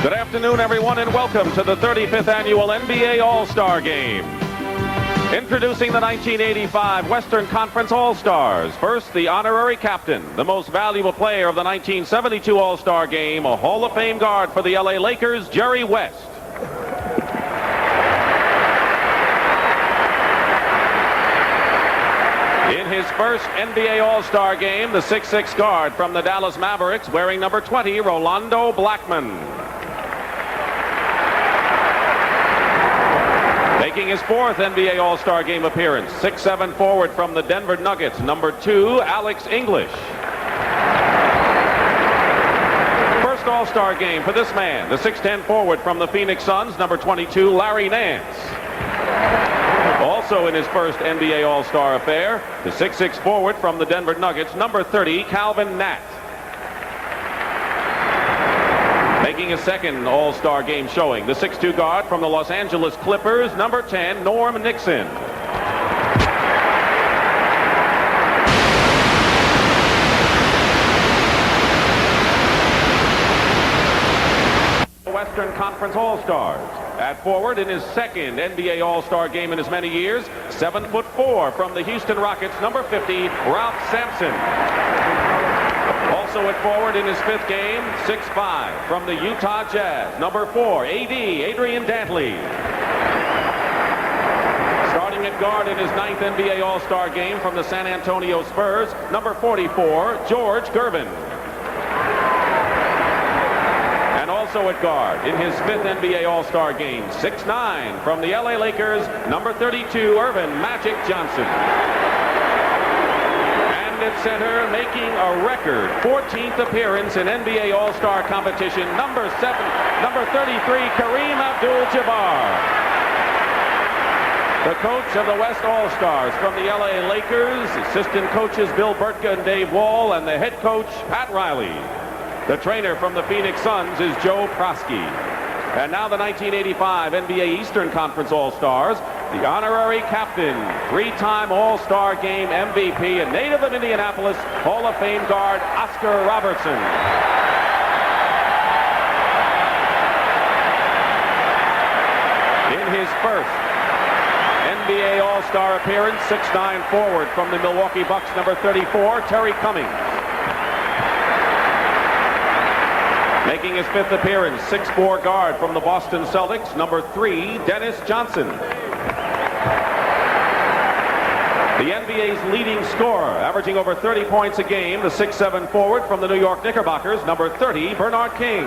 Good afternoon, everyone, and welcome to the 35th Annual NBA All-Star Game. Introducing the 1985 Western Conference All-Stars. First, the honorary captain, the most valuable player of the 1972 All-Star Game, a Hall of Fame guard for the LA Lakers, Jerry West. In his first NBA All-Star Game, the 6'6" guard from the Dallas Mavericks, wearing number 20, Rolando Blackman. Making his fourth NBA All-Star Game appearance, 6'7" forward from the Denver Nuggets, number 2, Alex English. First All-Star Game for this man, the 6'10" forward from the Phoenix Suns, number 22, Larry Nance. Also in his first NBA All-Star affair, the 6'6" forward from the Denver Nuggets, number 30, Calvin Natt. Making his second All-Star Game showing, the 6'2" guard from the Los Angeles Clippers, number 10, Norm Nixon. Western Conference All-Stars. At forward in his second NBA All-Star Game in as many years, 7'4" from the Houston Rockets, number 50, Ralph Sampson. Also at forward in his fifth game, 6'5", from the Utah Jazz, number 4, Adrian Dantley. Starting at guard in his ninth NBA All-Star Game from the San Antonio Spurs, number 44, George Gervin. And also at guard in his fifth NBA All-Star Game, 6'9", from the LA Lakers, number 32, Irvin Magic Johnson. At center, making a record 14th appearance in NBA All-Star competition, number 33, Kareem Abdul-Jabbar. The coach of the West All-Stars from the LA Lakers, assistant coaches Bill Burtka and Dave Wall, and the head coach, Pat Riley. The trainer from the Phoenix Suns is Joe Prosky. And now the 1985 NBA Eastern Conference All-Stars, the honorary captain, three-time All-Star Game MVP, and native of Indianapolis, Hall of Fame guard Oscar Robertson. In his first NBA All-Star appearance, 6'9" forward from the Milwaukee Bucks, number 34, Terry Cummings. Making his fifth appearance, 6'4" guard from the Boston Celtics, number 3, Dennis Johnson. The NBA's leading scorer, averaging over 30 points a game, the 6'7" forward from the New York Knickerbockers, number 30, Bernard King.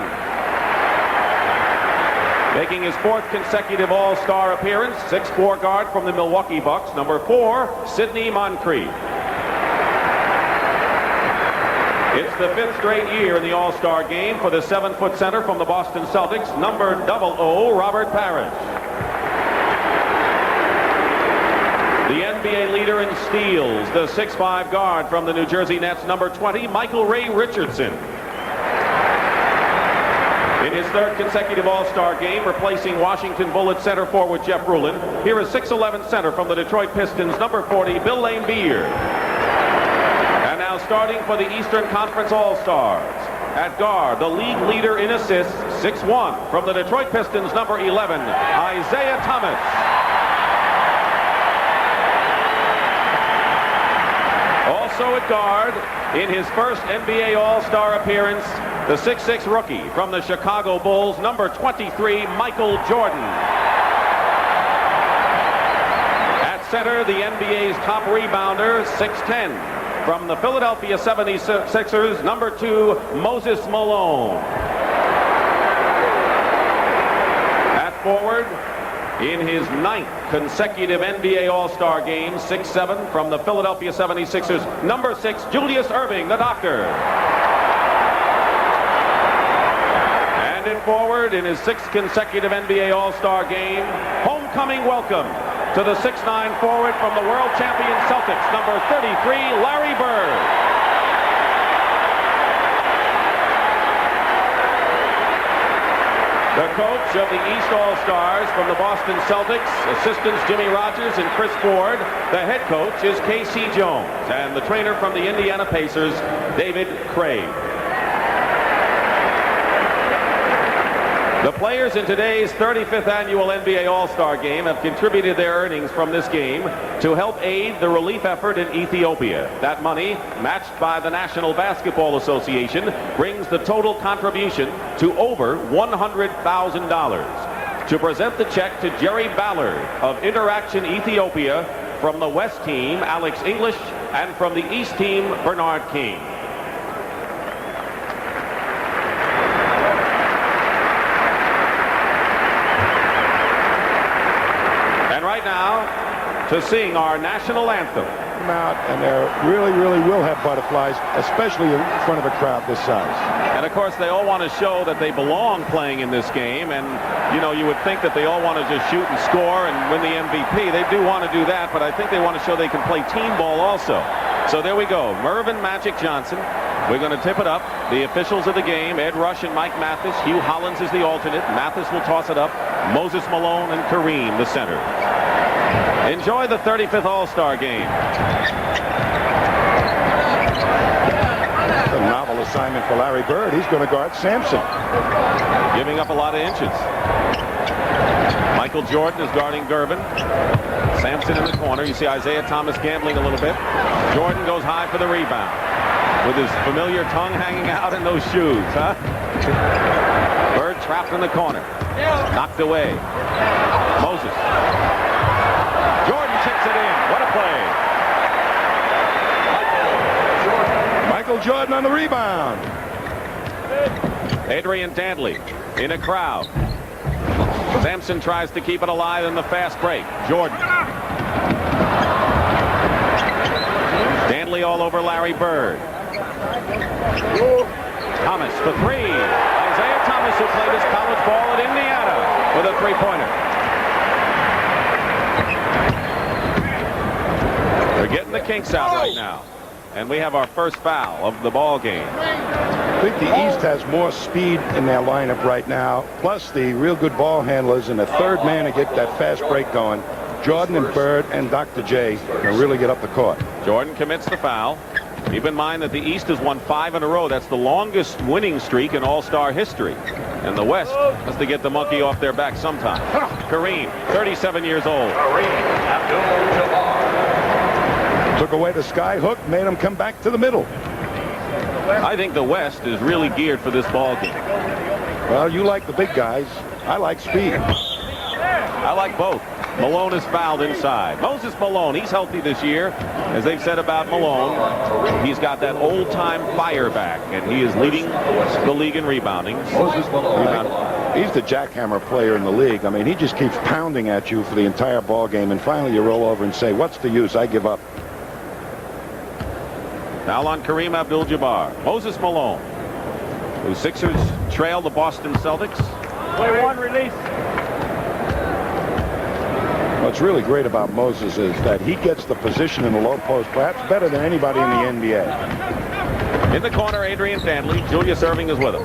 Making his fourth consecutive All-Star appearance, 6'4" guard from the Milwaukee Bucks, number 4, Sidney Moncrief. It's the fifth straight year in the All-Star Game for the 7-foot center from the Boston Celtics, number 00, Robert Parrish. The NBA leader in steals, the 6'5" guard from the New Jersey Nets, number 20, Michael Ray Richardson. In his third consecutive All-Star Game, replacing Washington Bullets center forward Jeff Ruland, here is 6'11" center from the Detroit Pistons, number 40, Bill Laimbeer. And now starting for the Eastern Conference All-Stars. At guard, the league leader in assists, 6'1", from the Detroit Pistons, number 11, Isaiah Thomas. Also at guard, in his first NBA All-Star appearance, the 6'6" rookie from the Chicago Bulls, number 23, Michael Jordan. At center, the NBA's top rebounder, 6'10", from the Philadelphia 76ers, number 2, Moses Malone. At forward, in his ninth consecutive NBA All-Star Game, 6'7", from the Philadelphia 76ers, number 6, Julius Erving, the doctor. And in forward, in his sixth consecutive NBA All-Star Game, homecoming welcome to the 6'9" forward from the world champion Celtics, number 33, Larry Bird. The coach of the East All-Stars from the Boston Celtics, assistants Jimmy Rogers and Chris Ford. The head coach is K.C. Jones, and the trainer from the Indiana Pacers, David Craig. The players in today's 35th annual NBA All-Star Game have contributed their earnings from this game to help aid the relief effort in Ethiopia. That money, matched by the National Basketball Association, brings the total contribution to over $100,000. To present the check to Jerry Ballard of Interaction Ethiopia, from the West team, Alex English, and from the East team, Bernard King. Right now, to sing our national anthem. Come out, and they really will have butterflies, especially in front of a crowd this size. And of course, they all want to show that they belong playing in this game. And you know, you would think that they all want to just shoot and score and win the MVP. They do want to do that, but I think they want to show they can play team ball also. So there we go. Mervyn Magic Johnson. We're going to tip it up. The officials of the game, Ed Rush and Mike Mathis. Hugh Hollins is the alternate. Mathis will toss it up. Moses Malone and Kareem, the center. Enjoy the 35th All-Star Game. A novel assignment for Larry Bird. He's going to guard Sampson. Giving up a lot of inches. Michael Jordan is guarding Gervin. Sampson in the corner. You see Isaiah Thomas gambling a little bit. Jordan goes high for the rebound. With his familiar tongue hanging out in those shoes, huh? Bird trapped in the corner. Knocked away. Moses. Jordan chips it in. What a play. Michael Jordan on the rebound. Adrian Dantley in a crowd. Sampson tries to keep it alive in the fast break. Jordan. Dantley all over Larry Bird. Thomas for three. Isaiah Thomas, who played his college ball at Indiana, with a three-pointer. They're getting the kinks out right now. And we have our first foul of the ball game. I think the East has more speed in their lineup right now, plus the real good ball handlers and a third man to get that fast break going. Jordan and Bird and Dr. J can really get up the court. Jordan commits the foul. Keep in mind that the East has won 5 in a row. That's the longest winning streak in All-Star history. And the West has to get the monkey off their back sometime. Kareem, 37 years old. Took away the sky hook, made him come back to the middle. I think the West is really geared for this ball game. Well, you like the big guys. I like speed. I like both. Malone is fouled inside. Moses Malone, he's healthy this year. As they've said about Malone, he's got that old-time fire back, and he is leading the league in rebounding. Moses Malone, he's the jackhammer player in the league. I mean, he just keeps pounding at you for the entire ball game, and finally you roll over and say, what's the use? I give up. Now on Kareem Abdul-Jabbar. Moses Malone, whose Sixers trail the Boston Celtics. Play one, release. What's really great about Moses is that he gets the position in the low post perhaps better than anybody in the NBA. In the corner, Adrian Dantley. Julius Erving is with him.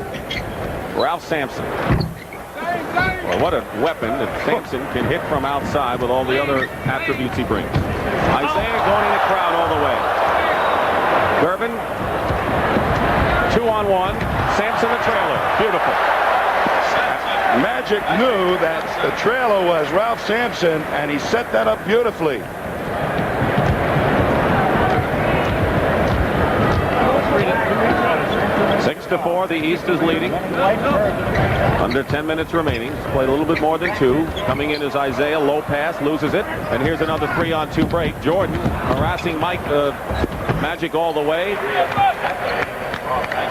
Ralph Sampson. Well, what a weapon that Sampson can hit from outside with all the other attributes he brings. Isaiah going in the crowd all the way. Gervin, 2-on-1. Sampson the trailer. Beautiful. Magic knew that the trailer was Ralph Sampson, and he set that up beautifully. Six to 4, the East is leading. Under 10 minutes remaining. He's played a little bit more than 2. Coming in is Isaiah. Low pass, loses it. And here's another 3-on-2 break. Jordan harassing Magic all the way.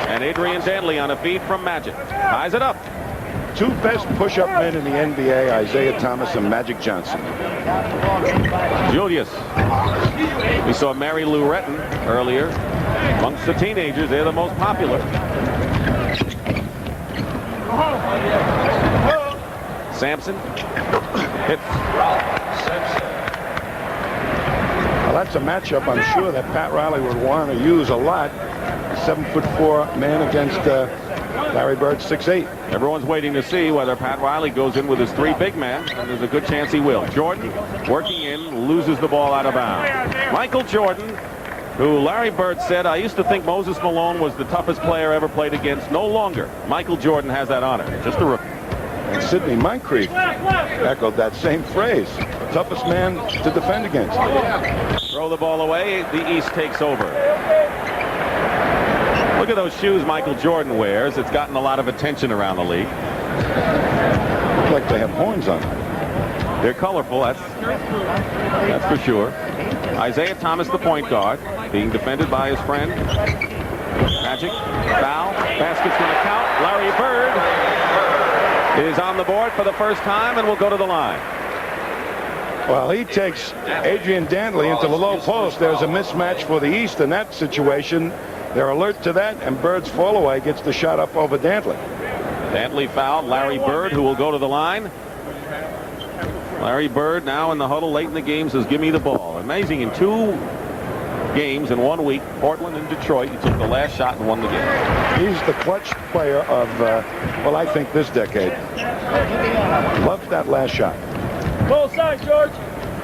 And Adrian Dantley on a feed from Magic. Ties it up. 2 best push-up men in the NBA, Isaiah Thomas and Magic Johnson. Julius. We saw Mary Lou Retton earlier. Amongst the teenagers, they're the most popular. Sampson hits. Well, that's a matchup I'm sure that Pat Riley would want to use a lot. 7'4" man against Larry Bird, 6'8". Everyone's waiting to see whether Pat Riley goes in with his 3 big men, and there's a good chance he will. Jordan working in, loses the ball out of bounds. Michael Jordan, who Larry Bird said, I used to think Moses Malone was the toughest player ever played against. No longer. Michael Jordan has that honor. Just a rookie. And Sidney Moncrief echoed that same phrase. Toughest man to defend against. Throw the ball away. The East takes over. Look at those shoes Michael Jordan wears. It's gotten a lot of attention around the league. Look like they have horns on them. They're colorful, that's for sure. Isaiah Thomas, the point guard, being defended by his friend. Magic, foul, basket's going to count. Larry Bird is on the board for the first time and will go to the line. Well, he takes Adrian Dantley into the low post. There's a mismatch for the East in that situation. They're alert to that, and Bird's fall away gets the shot up over Dantley. Dantley fouled Larry Bird, who will go to the line. Larry Bird now in the huddle late in the game says, give me the ball. Amazing, in 2 games in 1 week, Portland and Detroit, he took the last shot and won the game. He's the clutch player of, well, I think this decade. Loved that last shot. Full side, George.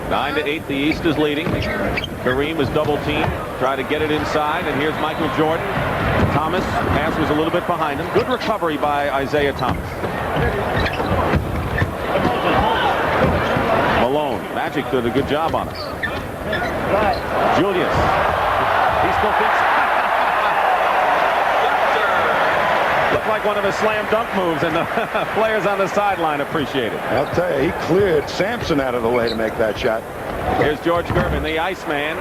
9-8, the East is leading. Kareem is double teamed, try to get it inside, and here's Michael Jordan. Thomas, pass was a little bit behind him. Good recovery by Isaiah Thomas. Malone, Magic did a good job on us. Julius, he still thinks. Looked like one of his slam dunk moves, and the players on the sideline appreciate it. I'll tell you, he cleared Sampson out of the way to make that shot. Here's George Gervin, the Iceman.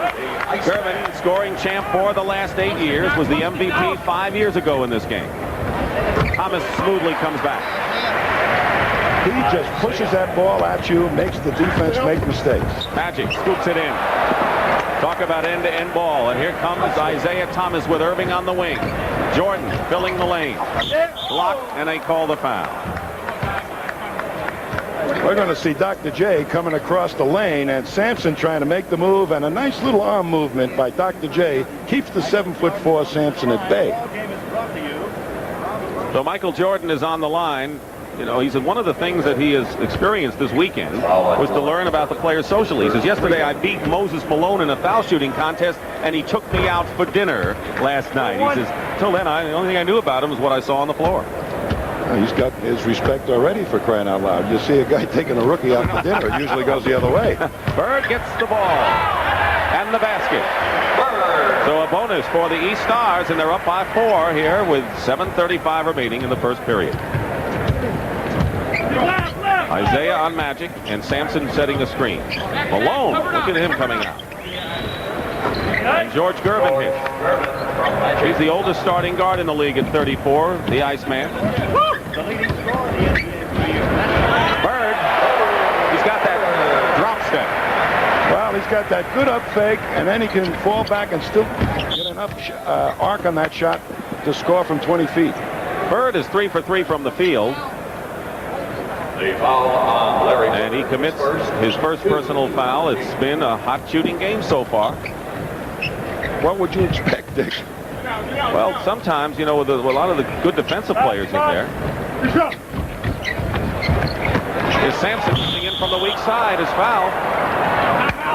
Gervin, scoring champ for the last 8 years, was the MVP 5 years ago in this game. Thomas smoothly comes back. He just pushes that ball at you, makes the defense make mistakes. Magic scoops it in. Talk about end-to-end ball. And here comes Isaiah Thomas with Irving on the wing. Jordan filling the lane. Blocked, and they call the foul. We're going to see Dr. J coming across the lane, and Sampson trying to make the move, and a nice little arm movement by Dr. J keeps the 7'4" Sampson at bay. So Michael Jordan is on the line. You know, he said one of the things that he has experienced this weekend was to learn about the players socially. He says, yesterday I beat Moses Malone in a foul shooting contest, and he took me out for dinner last night. He says, till then, the only thing I knew about him was what I saw on the floor. He's got his respect already, for crying out loud. You see a guy taking a rookie out for dinner, it usually goes the other way. Bird gets the ball and the basket. So a bonus for the East Stars, and they're up by 4 here with 7:35 remaining in the first period. Isaiah on Magic, and Sampson setting a screen. Malone, look at him coming out. And George Gervin hits. He's the oldest starting guard in the league at 34, the Iceman. Bird, he's got that drop step. Well, he's got that good up fake, and then he can fall back and still get enough arc on that shot to score from 20 feet. Bird is 3 for 3 from the field. And he commits his first personal foul. It's been a hot shooting game so far. What would you expect, Dick? Well, sometimes, you know, with a lot of the good defensive players in there. Here's Sampson coming in from the weak side. His foul.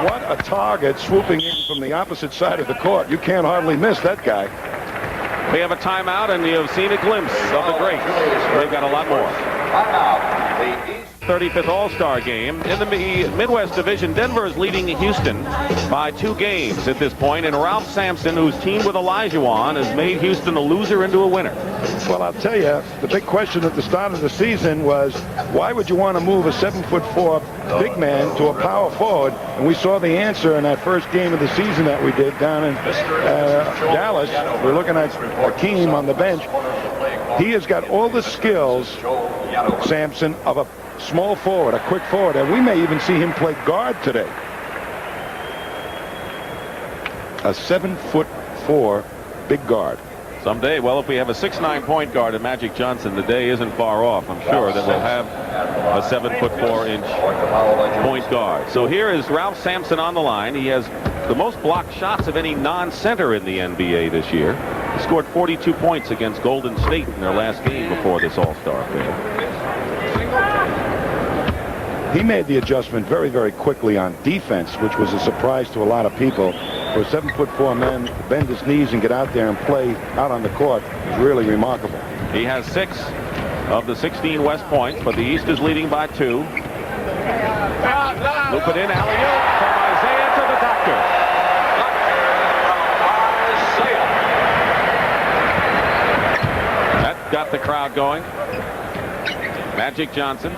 What a target swooping in from the opposite side of the court. You can't hardly miss that guy. We have a timeout, and you have seen a glimpse of the greats. They've got a lot more. 35th All-Star game. In the Midwest Division, Denver is leading Houston by 2 games at this point, and Ralph Sampson, who's teamed with Olajuwon, has made Houston a loser into a winner. Well, I'll tell you, the big question at the start of the season was, why would you want to move a 7'4" big man to a power forward? And we saw the answer in that first game of the season that we did down in Dallas. We're looking at Hakeem on the bench. He has got all the skills, Sampson, of a small forward, a quick forward, and we may even see him play guard today. A 7'4" big guard. Someday, well, if we have a 6'9" point guard in Magic Johnson, the day isn't far off. I'm sure that we'll have a 7'4" point guard. So here is Ralph Sampson on the line. He has the most blocked shots of any non-center in the NBA this year. He scored 42 points against Golden State in their last game before this All-Star affair. He made the adjustment very, very quickly on defense, which was a surprise to a lot of people. For a 7'4" man to bend his knees and get out there and play out on the court is really remarkable. He has 6. of the 16 West points, but the East is leading by 2. Loop it in, alley-oop from Isaiah to the Doctor. That got the crowd going. Magic Johnson,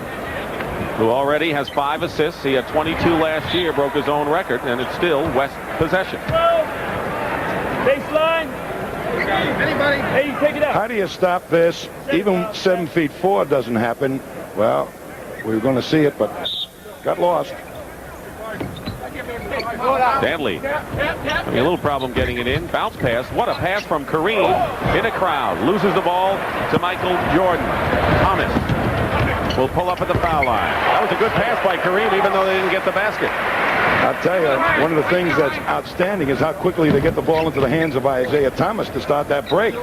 who already has 5 assists. He had 22 last year, broke his own record, and it's still West possession. Baseline. Anybody? Hey, take it out. How do you stop this? Even 7'4" doesn't happen. Well, we were going to see it, but got lost. Dantley having a little problem getting it in. Bounce pass. What a pass from Kareem in a crowd. Loses the ball to Michael Jordan. Thomas will pull up at the foul line. That was a good pass by Kareem, even though they didn't get the basket. I'll tell you, one of the things that's outstanding is how quickly they get the ball into the hands of Isaiah Thomas to start that break.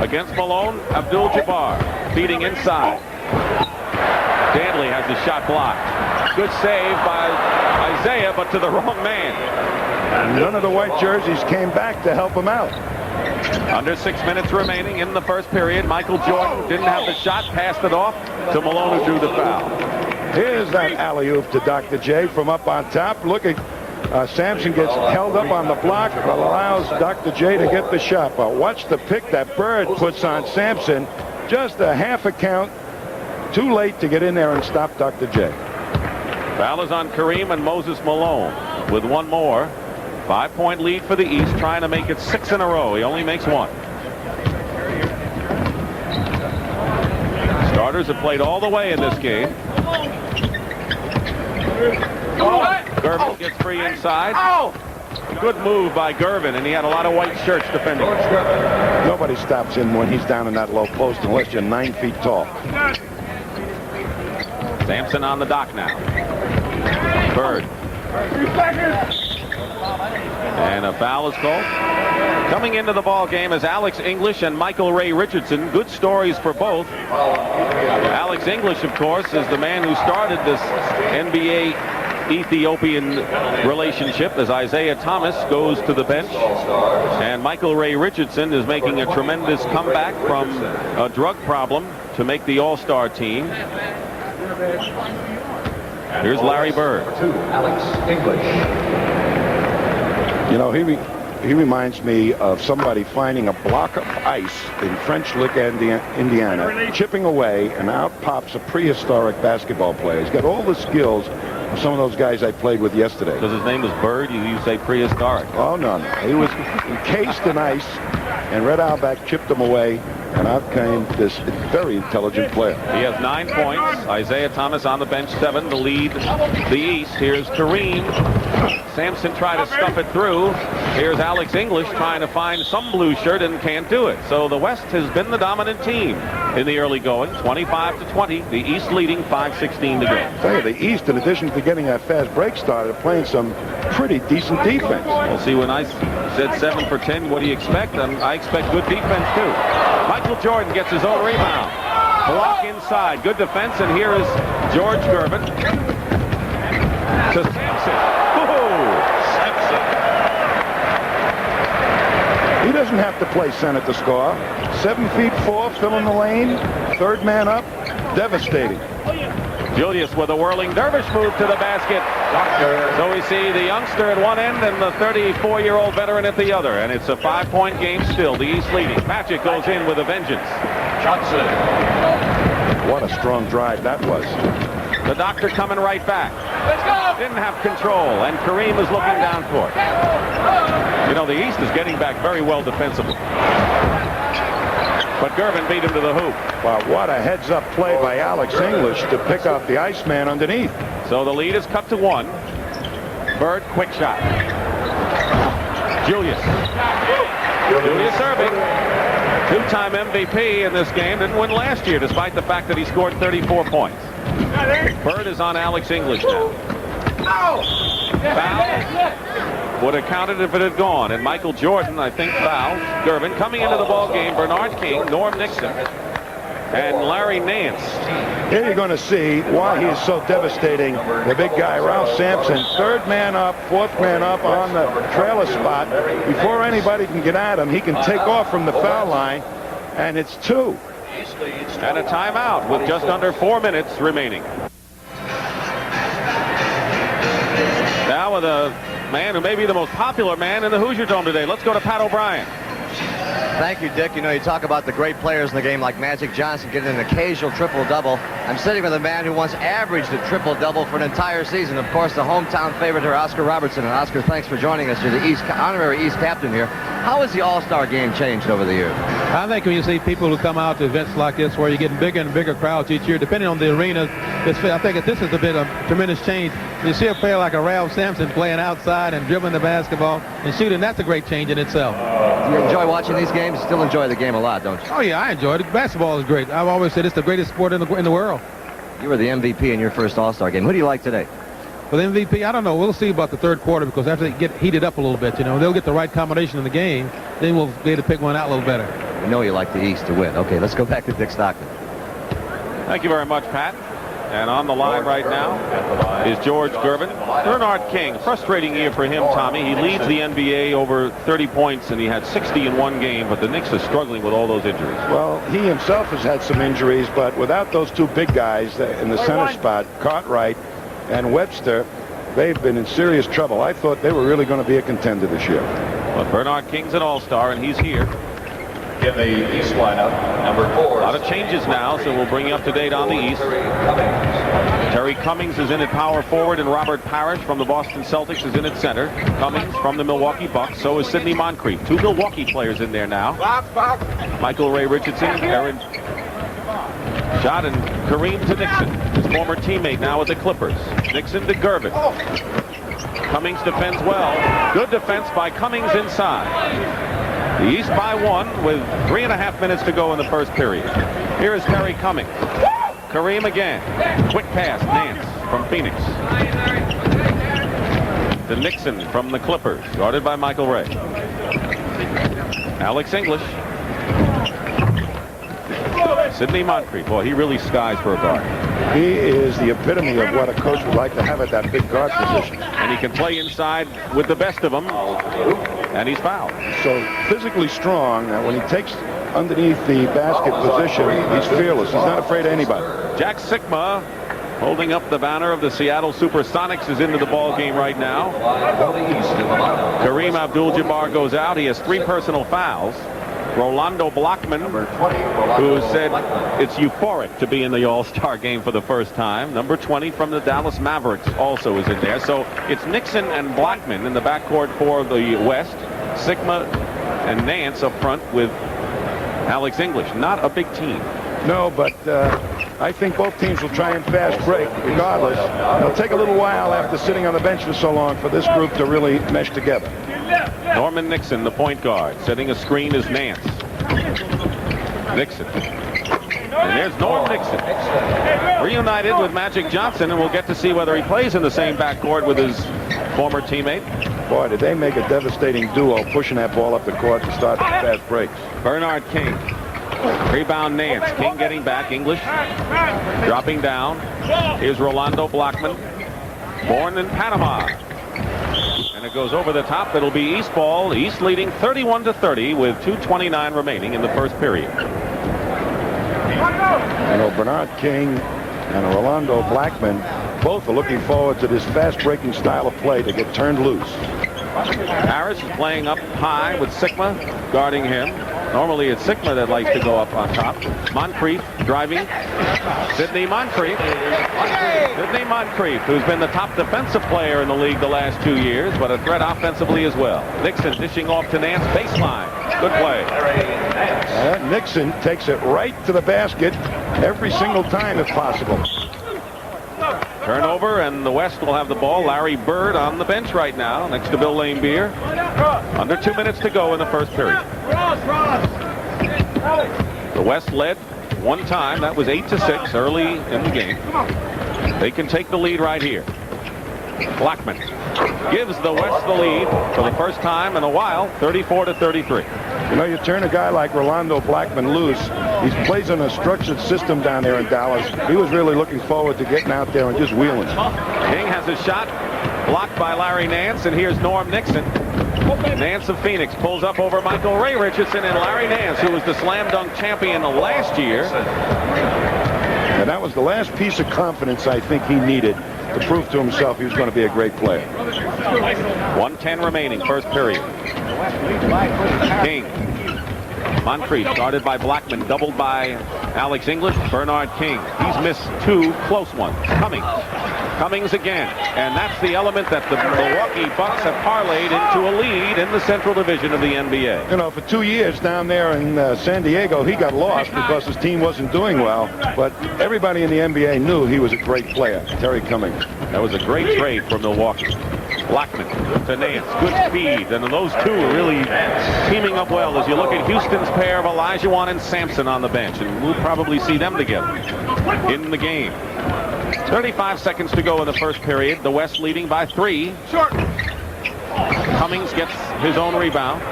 Against Malone, Abdul-Jabbar feeding inside. Dantley has his shot blocked. Good save by Isaiah, but to the wrong man. None of the white jerseys came back to help him out. Under 6 minutes remaining in the first period. Michael Jordan didn't have the shot, passed it off to Malone, who drew the foul. Here's that alley-oop to Dr. J from up on top. Look at Sampson gets held up on the block, but allows Dr. J to get the shot. But watch the pick that Bird puts on Sampson. Just a half a count. Too late to get in there and stop Dr. J. Foul is on Kareem and Moses Malone with one more. 5-point lead for the East, trying to make it 6 in a row. He only makes 1. Starters have played all the way in this game. Gervin gets free inside. Good move by Gervin, and he had a lot of white shirts defending. Nobody stops him when he's down in that low post unless you're 9 feet tall. Sampson on the dock now. Bird. And a foul is called. Coming into the ball game is Alex English and Michael Ray Richardson. Good stories for both. Alex English, of course, is the man who started this NBA Ethiopian relationship as Isaiah Thomas goes to the bench. And Michael Ray Richardson is making a tremendous comeback from a drug problem to make the All-Star team. Here's Larry Bird. Alex English. You know, he reminds me of somebody finding a block of ice in French Lick, Indiana, chipping away, and out pops a prehistoric basketball player. He's got all the skills of some of those guys I played with yesterday. Because his name is Bird, you say prehistoric. Oh, no. He was encased in ice, and Red Auerbach chipped him away, and out came this very intelligent player. He has 9 points. Isaiah Thomas on the bench, 7 to lead the East. Here's Kareem. Sampson tried to stuff it through. Here's Alex English trying to find some blue shirt and can't do it. So the West has been the dominant team in the early going, 25-20. The East leading 5:16 to go. I tell you, the East, in addition to getting that fast break started, are playing some pretty decent defense. We'll see. When I said 7 for 10, what do you expect? I expect good defense, too. Michael Jordan gets his own rebound. Block inside. Good defense. And here is George Gervin to Sampson. He doesn't have to play center to score. 7'4", filling the lane. Third man up. Devastating. Julius with a whirling dervish move to the basket. So we see the youngster at one end and the 34-year-old veteran at the other. And it's a 5-point game still. The East leading. Magic goes in with a vengeance. Johnson. What a strong drive that was. The Doctor coming right back. Let's go! Didn't have control, and Kareem is looking down court. You know, the East is getting back very well defensively. But Gervin beat him to the hoop. Wow, what a heads-up play by Alex English to pick out the Iceman underneath. So the lead is cut to 1. Bird, quick shot. Julius serving. 2-time MVP in this game. Didn't win last year, despite the fact that he scored 34 points. Bird is on Alex English now. Foul. Would have counted if it had gone. And Michael Jordan, I think, fouled Gervin. Coming into the ball game, Bernard King, Norm Nixon, and Larry Nance. Here you're going to see why he is so devastating. The big guy, Ralph Sampson, third man up, fourth man up on the trailer spot. Before anybody can get at him, he can take off from the foul line, and it's 2. And a timeout with just under 4 minutes remaining. Now with a man who may be the most popular man in the Hoosier Dome today. Let's go to Pat O'Brien. Thank you, Dick. You know, you talk about the great players in the game like Magic Johnson getting an occasional triple-double. I'm sitting with a man who once averaged a triple-double for an entire season. Of course, the hometown favorite here, Oscar Robertson. And Oscar, thanks for joining us. You're the honorary East captain here. How has the All-Star game changed over the years? I think when you see people who come out to events like this where you're getting bigger and bigger crowds each year, depending on the arena, I think this has been a tremendous change. You see a player like a Ralph Sampson playing outside and dribbling the basketball and shooting. That's a great change in itself. Do you enjoy watching these games? You still enjoy the game a lot, don't you? Oh, yeah, I enjoy it. Basketball is great. I've always said it's the greatest sport in the world. You were the MVP in your first All-Star game. Who do you like today? For the MVP, I don't know. We'll see about the third quarter because after they get heated up a little bit, they'll get the right combination in the game. Then we'll be able to pick one out a little better. We know you like the East to win. Okay, let's go back to Dick Stockton. Thank you very much, Pat. And on the line right now is George Gervin. Bernard King, frustrating year for him, Tommy. He leads the NBA over 30 points, and he had 60 in one game, but the Knicks are struggling with all those injuries. Well, he himself has had some injuries, but without those two big guys in the center spot, Cartwright and Webster, they've been in serious trouble. I thought they were really going to be a contender this year. But Bernard King's an all-star, and he's here. In the East lineup, number 4. A lot of changes now, so we'll bring you up to date on the East. Terry Cummings is in at power forward, and Robert Parrish from the Boston Celtics is in at center. Cummings from the Milwaukee Bucks. So is Sidney Moncrief. Two Milwaukee players in there now. Michael Ray Richardson, Aaron Shot, and Kareem to Nixon, his former teammate now with the Clippers. Nixon to Gervin. Cummings defends well. Good defense by Cummings inside. The East by 1 with 3.5 minutes to go in the first period. Here is Terry Cummings. Kareem again. Quick pass, Nance from Phoenix. To Nixon from the Clippers, guarded by Michael Ray. Alex English. Sidney Moncrief. Boy, he really skies for a guard. He is the epitome of what a coach would like to have at that big guard position. And he can play inside with the best of them. And he's fouled. So physically strong. Now, when he takes underneath the basket position, he's fearless. He's not afraid of anybody. Jack Sikma, holding up the banner of the Seattle Supersonics, is into the ball game right now. Kareem Abdul-Jabbar goes out. He has 3 personal fouls. Rolando Blackman, who said it's euphoric to be in the All-Star game for the first time. Number 20 from the Dallas Mavericks also is in there. So it's Nixon and Blackman in the backcourt for the West. Sikma and Nance up front with Alex English. Not a big team. No, but I think both teams will try and fast break regardless. It'll take a little while after sitting on the bench for so long for this group to really mesh together. Norman Nixon, the point guard. Setting a screen is Nance. Nixon. And there's Norm Nixon. Reunited with Magic Johnson, and we'll get to see whether he plays in the same backcourt with his former teammate. Boy, did they make a devastating duo pushing that ball up the court to start the fast breaks. Bernard King. Rebound Nance. King getting back. English dropping down. Here's Rolando Blackman. Born in Panama. And it goes over the top. It'll be East ball. East leading 31-30 with 2:29 remaining in the first period. Bernard King and Rolando Blackman both are looking forward to this fast-breaking style of play to get turned loose. Harris is playing up high with Sikma guarding him. Normally it's Sikma that likes to go up on top. Moncrief driving. Sidney Moncrief. Sidney Moncrief, who's been the top defensive player in the league the last 2 years, but a threat offensively as well. Nixon dishing off to Nance, baseline. Good play. Nixon takes it right to the basket every single time if possible. Turnover, and the West will have the ball. Larry Bird on the bench right now next to Bill Laimbeer. Under 2 minutes to go in the first period. The West led one time. That was 8-6 early in the game. They can take the lead right here. Blackman gives the West the lead for the first time in a while, 34-33. You turn a guy like Rolando Blackman loose. He plays in a structured system down there in Dallas. He was really looking forward to getting out there and just wheeling. King has a shot blocked by Larry Nance, and here's Norm Nixon. Nance of Phoenix pulls up over Michael Ray Richardson, and Larry Nance, who was the slam dunk champion last year. And that was the last piece of confidence I think he needed to prove to himself he was going to be a great player. 1:10 remaining, first period. King. Moncrief guarded by Blackman, doubled by Alex English. Bernard King. He's missed 2 close ones. Cummings again. And that's the element that the Milwaukee Bucks have parlayed into a lead in the Central Division of the NBA. You know, for 2 years down there in San Diego, he got lost because his team wasn't doing well. But everybody in the NBA knew he was a great player, Terry Cummings. That was a great trade for Milwaukee. Blackman to Nance. Good speed. And those two are really teaming up well as you look at Houston's pair of Olajuwon and Sampson on the bench. And we'll probably see them together in the game. 35 seconds to go in the first period. The West leading by 3. Cummings gets his own rebound.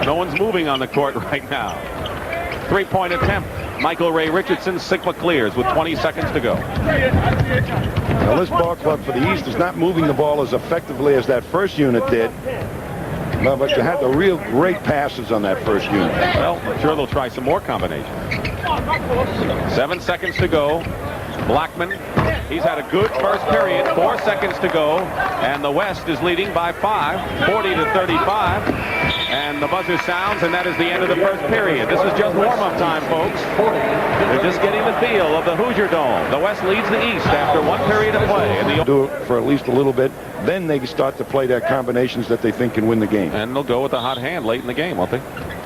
No one's moving on the court right now. 3-point attempt. Michael Ray Richardson, Sigma clears with 20 seconds to go. Now, this ball club for the East is not moving the ball as effectively as that first unit did. No, but you had the real great passes on that first unit. Well, I'm sure they'll try some more combinations. 7 seconds to go. Blackman, he's had a good first period. 4 seconds to go. And the West is leading by 5, 40-35. And the buzzer sounds, and that is the end of the first period. This is just warm-up time, folks. They're just getting the feel of the Hoosier Dome. The West leads the East after 1 period of play. And Do it for at least a little bit. Then they start to play their combinations that they think can win the game. And they'll go with the hot hand late in the game, won't they?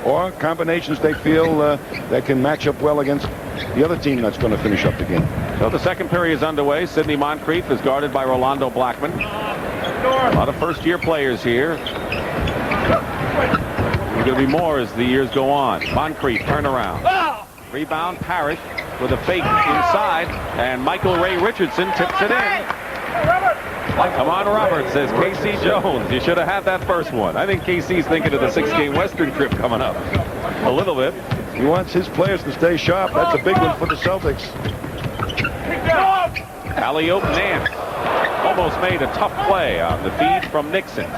Or combinations they feel that can match up well against the other team that's going to finish up the game. So the second period is underway. Sidney Moncrief is guarded by Rolando Blackman. A lot of first-year players here. There's going to be more as the years go on. Moncrief, turnaround. Rebound, Parrish with a fake inside. And Michael Ray Richardson tips it in. Come on, Robert, says KC Jones. You should have had that first one. I think KC's thinking of the 6-game Western trip coming up. A little bit. He wants his players to stay sharp. That's a big one for the Celtics. Alley-oop Nance. Almost made a tough play on the feed from Nixon.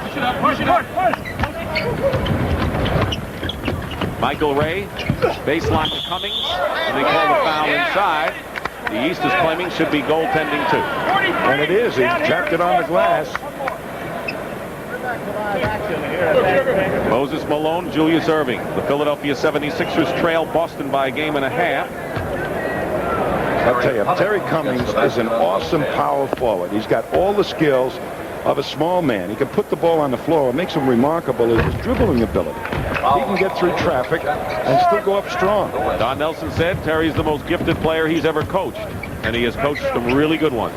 Michael Ray, baseline to Cummings, and they call the foul inside. The East is claiming should be goaltending too. And it is. He tapped it on the glass. Moses Malone, Julius Erving. The Philadelphia 76ers trail Boston by a game and a half. I'll tell you, Terry Cummings is an awesome power forward. He's got all the skills of a small man. He can put the ball on the floor. What makes him remarkable is his dribbling ability. He can get through traffic and still go up strong. Don Nelson said Terry's the most gifted player he's ever coached, and he has coached some really good ones.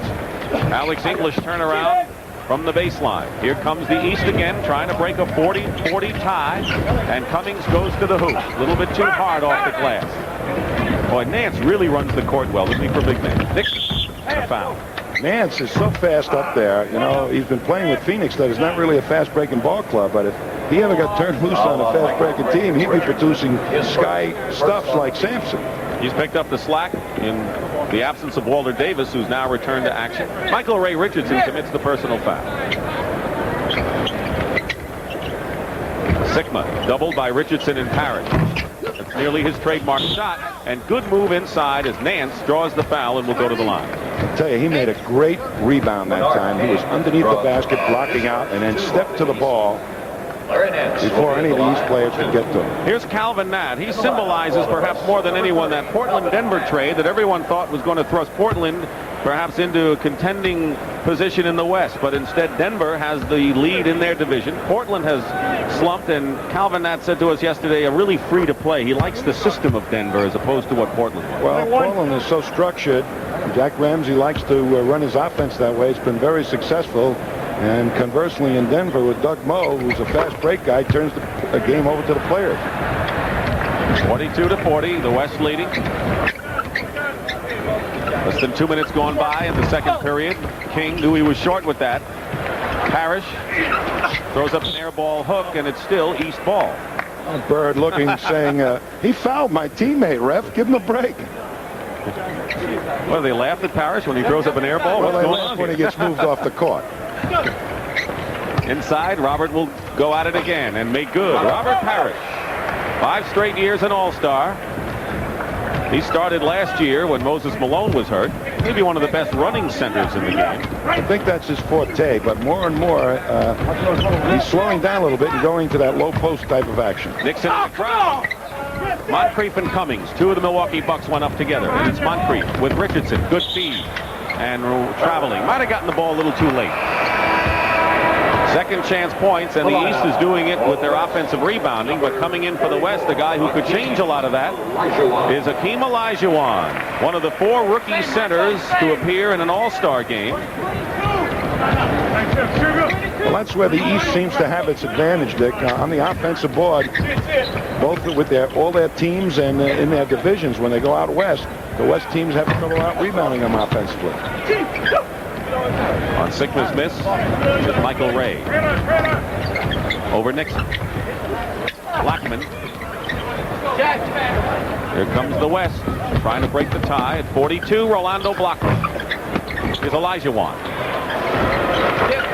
Alex English turnaround from the baseline. Here comes the East again, trying to break a 40-40 tie, and Cummings goes to the hoop. A little bit too hard off the glass. Boy, Nance really runs the court well, isn't he, for big man? Nixon, a foul. Nance is so fast up there. You know, he's been playing with Phoenix that is not really a fast-breaking ball club, but if he ever got turned loose on a fast-breaking team, he'd be producing sky stuffs like Sampson. He's picked up the slack in the absence of Walter Davis, who's now returned to action. Michael Ray Richardson commits the personal foul. Sigma doubled by Richardson and Parrish. That's nearly his trademark shot, and good move inside as Nance draws the foul and will go to the line. I tell you, he made a great rebound that time. He was underneath the basket, blocking out, and then stepped to the ball before any of these players could get to him. Here's Calvin Natt. He symbolizes perhaps more than anyone that Portland-Denver trade that everyone thought was going to thrust Portland perhaps into a contending position in the West, but instead Denver has the lead in their division. Portland has slumped, and Calvin Natt said to us yesterday, a really free to play. He likes the system of Denver as opposed to what Portland was. Well, Portland is so structured. Jack Ramsey likes to run his offense that way. It's been very successful. And conversely, in Denver with Doug Moe, who's a fast break guy, turns the game over to the players. 42-40, the West leading. Less than 2 minutes gone by in the second period. King knew he was short with that. Parrish throws up an air ball hook, and it's still East ball. Bird looking, saying, he fouled my teammate, ref. Give him a break. Well, they laughed at Parrish when he throws up an air ball. Well, What's they going laugh on when he here? gets moved off the court. Inside, Robert will go at it again and make good. Robert Parrish, 5 straight years an All-Star. He started last year when Moses Malone was hurt. Maybe one of the best running centers in the game. I think that's his forte, but more and more, he's slowing down a little bit and going to that low post type of action. Nixon in the crowd. Moncrief and Cummings, 2 of the Milwaukee Bucks went up together. And it's Moncrief with Richardson. Good feed. And traveling. Might have gotten the ball a little too late. Second chance points, and the East is doing it with their offensive rebounding, but coming in for the West, the guy who could change a lot of that is Hakeem Olajuwon, one of the 4 rookie centers to appear in an All-Star game. Well, that's where the East seems to have its advantage, Dick, on the offensive board, both with all their teams and in their divisions. When they go out West, the West teams have trouble out rebounding them offensively. On Sigma's miss is Michael Ray. Over Nixon. Blackman. Here comes the West, trying to break the tie at 42. Rolando Blackman. Here's Olajuwon.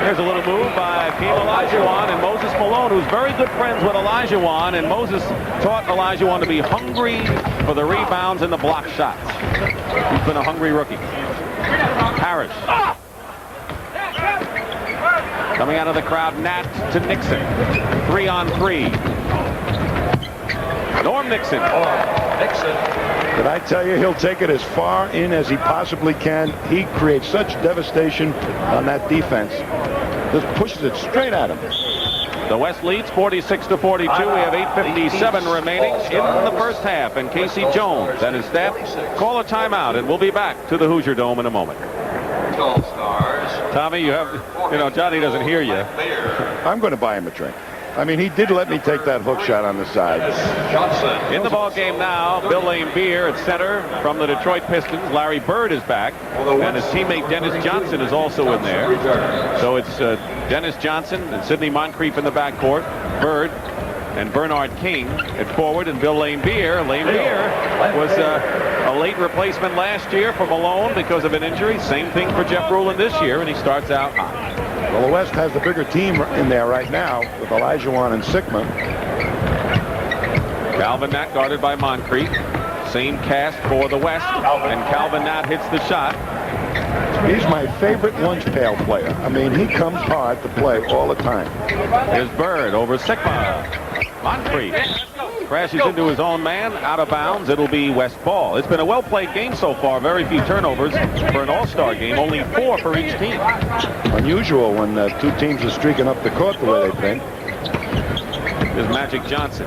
There's a little move by Hakeem Olajuwon and Moses Malone, who's very good friends with Olajuwon, and Moses taught Olajuwon to be hungry for the rebounds and the block shots. He's been a hungry rookie. Parrish. Coming out of the crowd, Nat to Nixon. 3-on-3. Norm Nixon. Did I tell you he'll take it as far in as he possibly can? He creates such devastation on that defense. Just pushes it straight at him. The West leads 46-42. We have 8:57 remaining in the first half. And Casey Jones and his staff call a timeout, and we'll be back to the Hoosier Dome in a moment. Tommy, Johnny doesn't hear you. I'm going to buy him a drink. I mean, he did let me take that hook shot on the side. In the ball game now, Bill Laimbeer at center from the Detroit Pistons. Larry Bird is back, and his teammate Dennis Johnson is also in there. So it's Dennis Johnson and Sidney Moncrief in the backcourt. Bird and Bernard King at forward, and Bill Laimbeer. Laimbeer was a late replacement last year for Malone because of an injury. Same thing for Jeff Ruland this year, and he starts out hot. Well, the West has the bigger team in there right now with Olajuwon and Sigma. Calvin Nat guarded by Moncrief. Same cast for the West, and Calvin Nat hits the shot. He's my favorite lunch pail player. I mean, he comes hard to play all the time. Here's Bird over Sigma. Moncrief crashes into his own man, out of bounds. It'll be West ball. It's been a well-played game so far. Very few turnovers for an all-star game. Only 4 for each team. Unusual when 2 teams are streaking up the court the way they've been. Here's Magic Johnson.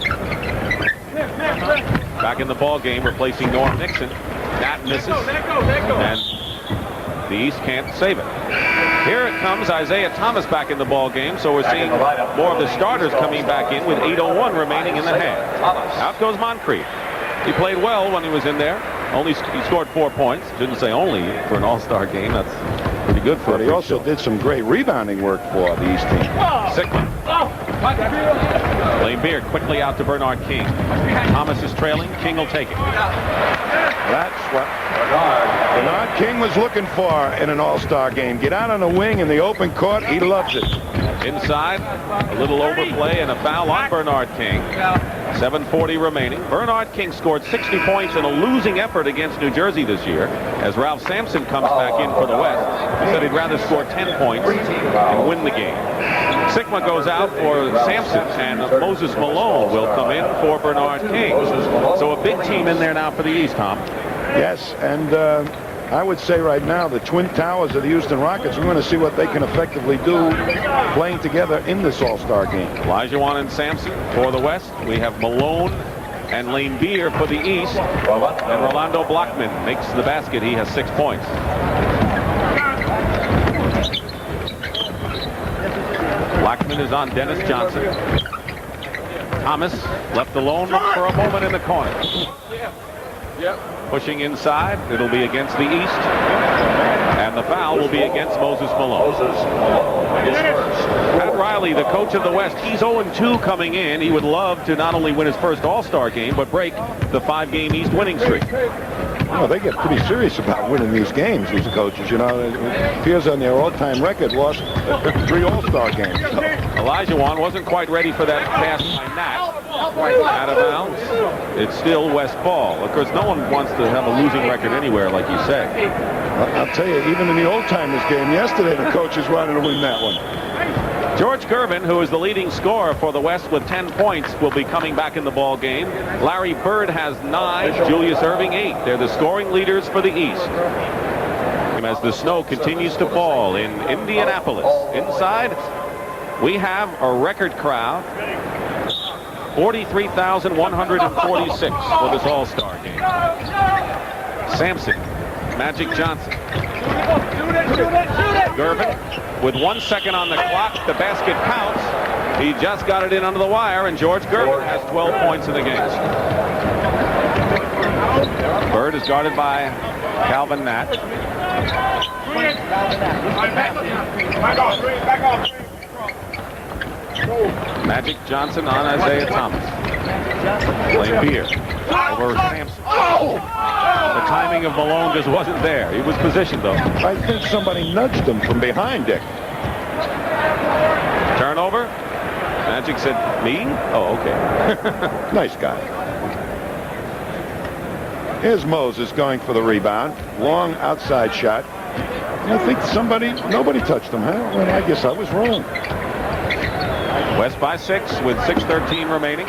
Back in the ball game, replacing Norm Nixon. Nat misses. And the East can't save it. Here it comes, Isaiah Thomas back in the ball game, so we're seeing more of the starters coming back in with 8:01 remaining in the half. Out goes Moncrief. He played well when he was in there. He scored 4 points. Shouldn't say only for an all-star game. That's pretty good for him. But he also did some great rebounding work for the East team. Sigma. Laimbeer quickly out to Bernard King. Thomas is trailing. King will take it. That's what Bernard King was looking for in an all-star game. Get out on the wing in the open court. He loves it. Inside, a little overplay and a foul on Bernard King. 7:40 remaining. Bernard King scored 60 points in a losing effort against New Jersey this year as Ralph Sampson comes back in for the West. He said he'd rather score 10 points and win the game. Sigma goes out for Sampson, and Moses Malone will come in for Bernard King. So a big team in there now for the East, Tom. Yes, and I would say right now the Twin Towers of the Houston Rockets, we're going to see what they can effectively do playing together in this all-star game. Olajuwon and Sampson for the West. We have Malone and Laimbeer for the East. And Rolando Blackman makes the basket. He has 6 points. Blackman is on Dennis Johnson. Thomas left alone for a moment in the corner. Pushing inside. It'll be against the East. And the foul will be against Moses Malone. Pat Riley, the coach of the West, he's 0-2 coming in. He would love to not only win his first all-star game, but break the 5-game East winning streak. Well, they get pretty serious about winning these games, these coaches. You know, it appears on their all-time record, lost 3 All-Star games. So. Olajuwon wasn't quite ready for that pass by Nat. Out of bounds. It's still West ball. Of course, no one wants to have a losing record anywhere, like you say. I'll tell you, even in the old-timers game yesterday, the coaches wanted to win that one. George Gervin, who is the leading scorer for the West with 10 points, will be coming back in the ball game. Larry Bird has 9, Julius Erving 8. They're the scoring leaders for the East. As the snow continues to fall in Indianapolis. Inside, we have a record crowd. 43,146 for this All-Star game. Sampson, Magic Johnson. Gervin with 1 second on the clock. The basket counts. He just got it in under the wire, and George Gervin has 12 points in the game. Bird is guarded by Calvin Nat. Magic Johnson on Isaiah Thomas. Laimbeer over Sampson. The timing of Malone just wasn't there. He was positioned, though. I think somebody nudged him from behind, Dick. Turnover. Magic said, me? Oh, okay. Nice guy. Here's Moses going for the rebound. Long outside shot. And I think nobody touched him, huh? Well, I guess I was wrong. West by 6 with 6:13 remaining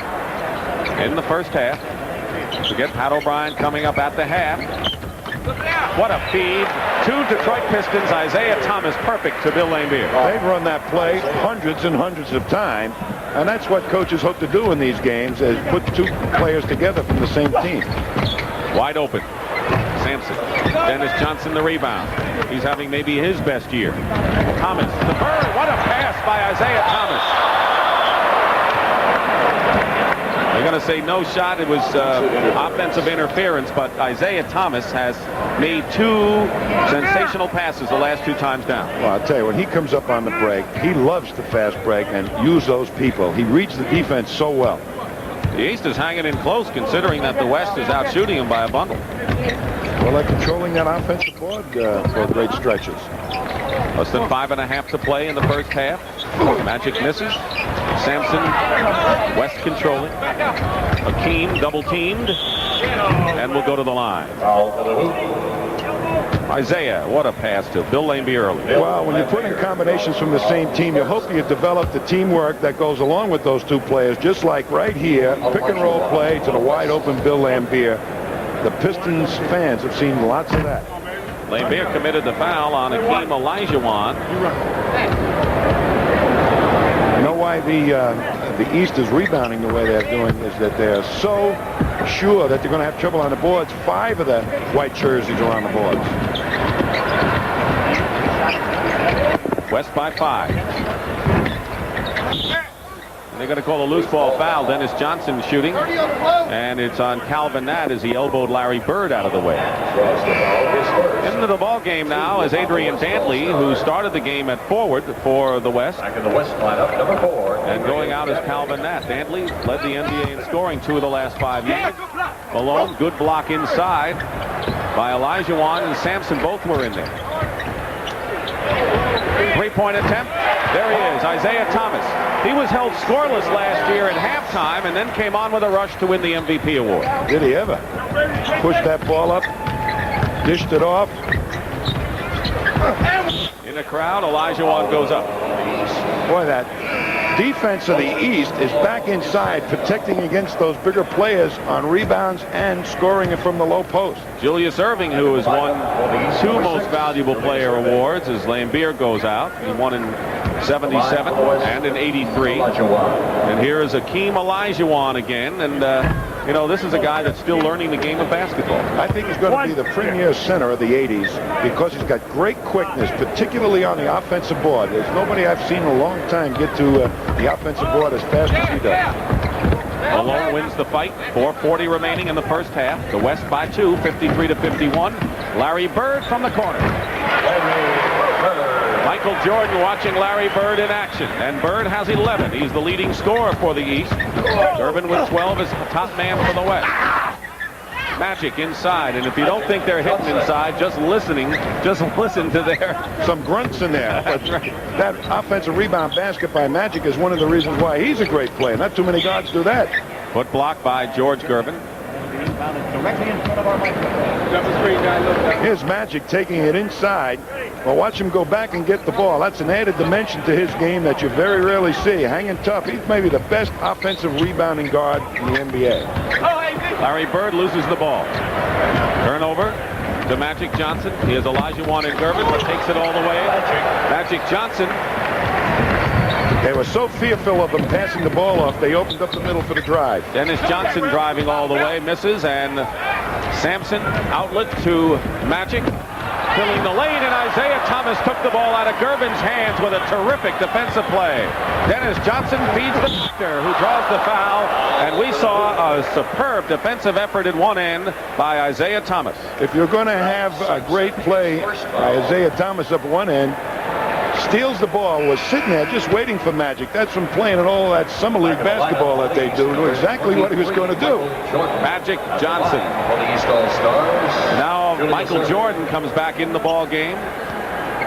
in the first half. Forget Pat O'Brien coming up at the half. What a feed. 2 Detroit Pistons. Isaiah Thomas perfect to Bill Laimbeer. They've run that play hundreds and hundreds of times, and that's what coaches hope to do in these games, is put 2 players together from the same team. Wide open. Sampson. Dennis Johnson the rebound. He's having maybe his best year. Thomas. The Bird. What a pass by Isaiah Thomas. They're going to say no shot. It was offensive interference, but Isaiah Thomas has made 2 sensational passes the last 2 times down. Well, I'll tell you, when he comes up on the break, he loves to fast break and use those people. He reads the defense so well. The East is hanging in close, considering that the West is out shooting him by a bundle. Well, they're controlling that offensive board for great stretches. Less than 5.5 to play in the first half. Magic misses. Sampson, West controlling. Akeem double teamed. And will go to the line. Isaiah, what a pass to Bill Laimbeer early. Well, when you put in combinations from the same team, you hope you develop the teamwork that goes along with those 2 players, just like right here, pick and roll play to the wide open Bill Laimbeer. The Pistons fans have seen lots of that. Laimbeer committed the foul on Akeem Olajuwon. You know why the East is rebounding the way they're doing is that they're so sure that they're going to have trouble on the boards. 5 of the white jerseys are on the boards. West by 5. And they're going to call a loose ball foul. Dennis Johnson shooting. And it's on Calvin Nat as he elbowed Larry Bird out of the way. Into the ball game now is Adrian Dantley, who started the game at forward for the West. Back in the West lineup, number 4. And going out is Calvin Nat. Dantley led the NBA in scoring 2 of the last 5 years. Malone, good block inside by Olajuwon, and Sampson both were in there. 3-point attempt. There he is, Isaiah Thomas. He was held scoreless last year at halftime and then came on with a rush to win the MVP award. Did he ever? Pushed that ball up, dished it off. In the crowd, Olajuwon goes up. Boy, that defense of the East is back inside, protecting against those bigger players on rebounds and scoring it from the low post. Julius Erving, who has won 2 most valuable player awards as Laimbeer goes out. He won in 77 and in 83. And here is Akeem Olajuwon again. And, you know, this is a guy that's still learning the game of basketball. I think he's going to be the premier center of the 80s because he's got great quickness, particularly on the offensive board. There's nobody I've seen in a long time get to the offensive board as fast as he does. Malone wins the fight. 4:40 remaining in the first half. The West by 2, 53-51. Larry Bird from the corner. Michael Jordan watching Larry Bird in action, and Bird has 11. He's the leading scorer for the East. Gervin with 12 is the top man for the West. Magic inside, and if you don't think they're hitting inside, just listen to their some grunts in there. But That's right. that offensive rebound basket by Magic is one of the reasons why he's a great player. Not too many guards do that. foot block by George Gervin. Directly in front of our microphone. Here's Magic taking it inside. Well, watch him go back and get the ball. That's an added dimension to his game that you very rarely see. Hanging tough. He's maybe the best offensive rebounding guard in the NBA. Larry Bird loses the ball. Turnover to Magic Johnson. He has Olajuwon and Gervin, but takes it all the way. Magic Johnson. They were so fearful of him passing the ball off, they opened up the middle for the drive. Dennis Johnson driving all the way, misses, and Sampson outlet to Magic. Filling the lane, and Isaiah Thomas took the ball out of Gervin's hands with a terrific defensive play. Dennis Johnson feeds the doctor, who draws the foul, and we saw a superb defensive effort at one end by Isaiah Thomas. If you're going to have a great play by Isaiah Thomas up one end, steals the ball, was sitting there just waiting for Magic. That's from playing in all that summer league basketball that they do. Knew exactly what he was going to do. Magic Johnson. For the East All-Stars. Now Michael Jordan comes back in the ball game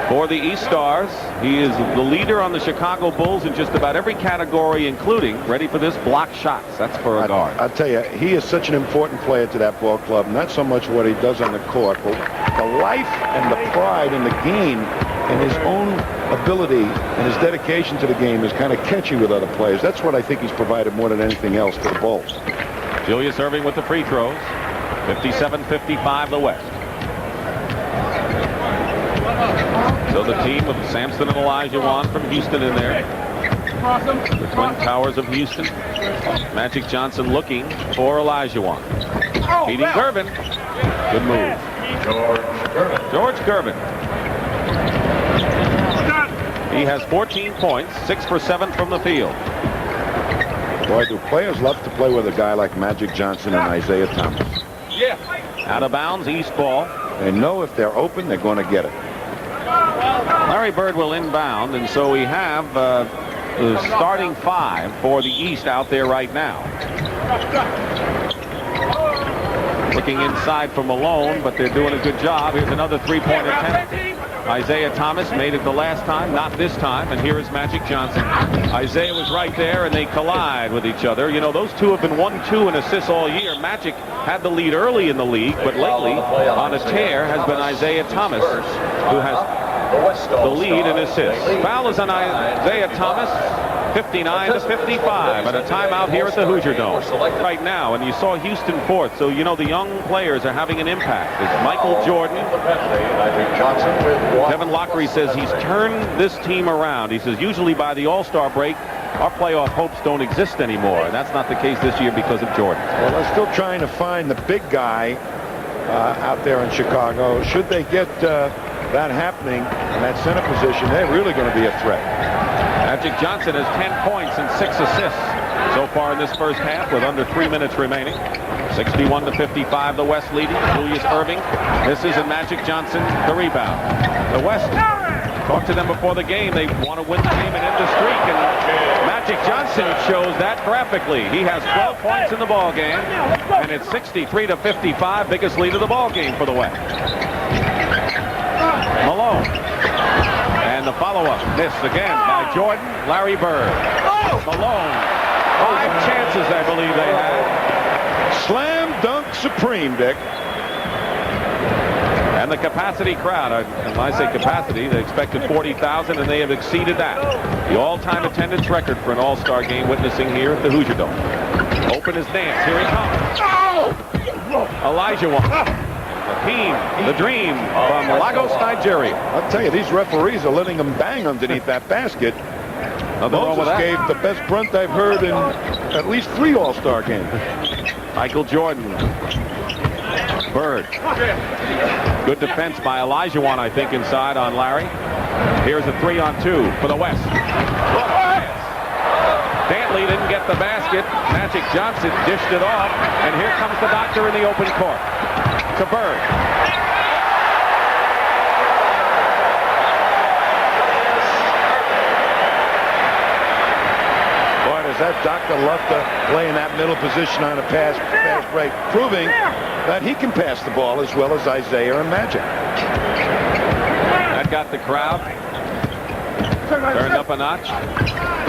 for the East Stars. He is the leader on the Chicago Bulls in just about every category, including, ready for this, block shots. That's for a guard. I'll tell you, he is such an important player to that ball club. Not so much what he does on the court, but the life and the pride in the game and his own ability and his dedication to the game is kind of catchy with other players. That's what I think he's provided more than anything else to the Bulls. Julius Erving with the free throws. 57-55 the West. So the team with Sampson and Olajuwon from Houston in there. The Twin Towers of Houston. Magic Johnson looking for Olajuwon. Feeding Gervin. Good move. George Gervin. He has 14 points, 6 for 7 from the field. Boy, do players love to play with a guy like Magic Johnson and Isaiah Thomas. Out of bounds, East ball. They know if they're open, they're going to get it. Larry Bird will inbound, and so we have the starting 5 for the East out there right now. Looking inside for Malone, but they're doing a good job. Here's another three-point attempt. Isaiah Thomas made it the last time, not this time, and here is Magic Johnson. Isaiah was right there, and they collide with each other. You know, those two have been 1-2 in assists all year. Magic had the lead early in the league, but lately, on a tear, has been Isaiah Thomas, who has the lead in assists. Foul is on Isaiah Thomas. 59-55 at a timeout here at the Hoosier Dome right now, and you saw Houston fourth, so you know the young players are having an impact. It's Michael Jordan. Kevin Lockery says he's turned this team around. He says usually by the All-Star break our playoff hopes don't exist anymore, and that's not the case this year because of Jordan. Well, they're still trying to find the big guy out there in Chicago. Should they get that happening in that center position, they're really going to be a threat. Magic Johnson has 10 points and 6 assists so far in this first half with under 3 minutes remaining. 61-55 the West leading. Julius Erving misses, and Magic Johnson the rebound. The West talked to them before the game. They want to win the game and end the streak, and Magic Johnson shows that graphically. He has 12 points in the ball game, and it's 63-55, biggest lead of the ball game for the West. Malone. And the follow-up, this again by Jordan, Larry Bird. Malone, 5 chances I believe they had. Slam dunk supreme, Dick. And the capacity crowd, when I say capacity, they expected 40,000 and they have exceeded that. The all-time attendance record for an all-star game witnessing here at the Hoosier Dome. Open his dance, here he comes. Olajuwon. The dream from Lagos, Nigeria. I'll tell you, these referees are letting them bang underneath that basket. Nothing wrong with Moses that. gave the best brunt I've heard in at least 3 All-Star games. Michael Jordan. Bird. Good defense by Olajuwon, I think, inside on Larry. Here's a 3-on-2 for the West. Dantley didn't get the basket. Magic Johnson dished it off, and here comes the doctor in the open court. To Bird. Boy, does that Doctor loved to play in that middle position on a fast break, proving that he can pass the ball as well as Isaiah and Magic. That got the crowd turned up a notch.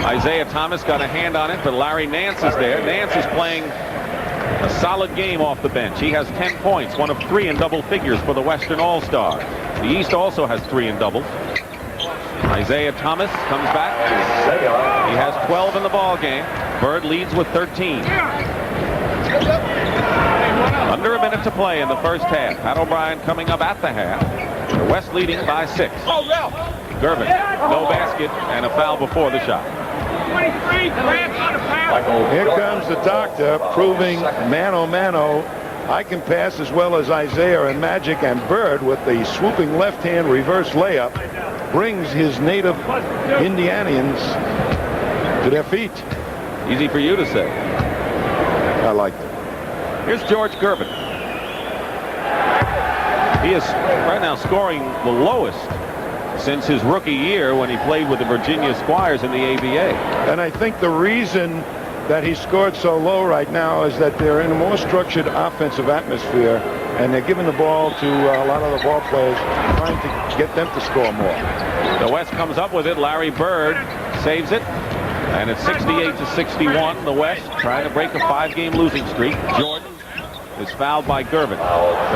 Isaiah Thomas got a hand on it, but Larry Nance is there. Nance is playing a solid game off the bench. He has 10 points, one of 3 in double figures for the Western All-Stars. The East also has 3 in doubles. Isaiah Thomas comes back. He has 12 in the ball game. Bird leads with 13. Under a minute to play in the first half. Pat O'Brien coming up at the half. The West leading by 6. Gervin, no basket, and a foul before the shot. Here comes the Doctor, proving mano-mano. I can pass as well as Isaiah and Magic, and Bird with the swooping left-hand reverse layup brings his native Indianians to their feet. Easy for you to say. I like it. Here's George Gervin. He is right now scoring the lowest since his rookie year when he played with the Virginia Squires in the ABA. And I think the reason that he scored so low right now is that they're in a more structured offensive atmosphere, and they're giving the ball to a lot of the ball players, trying to get them to score more. The West comes up with it. Larry Bird saves it, and it's 68-61. The West trying to break a 5-game losing streak. Jordan is fouled by Gervin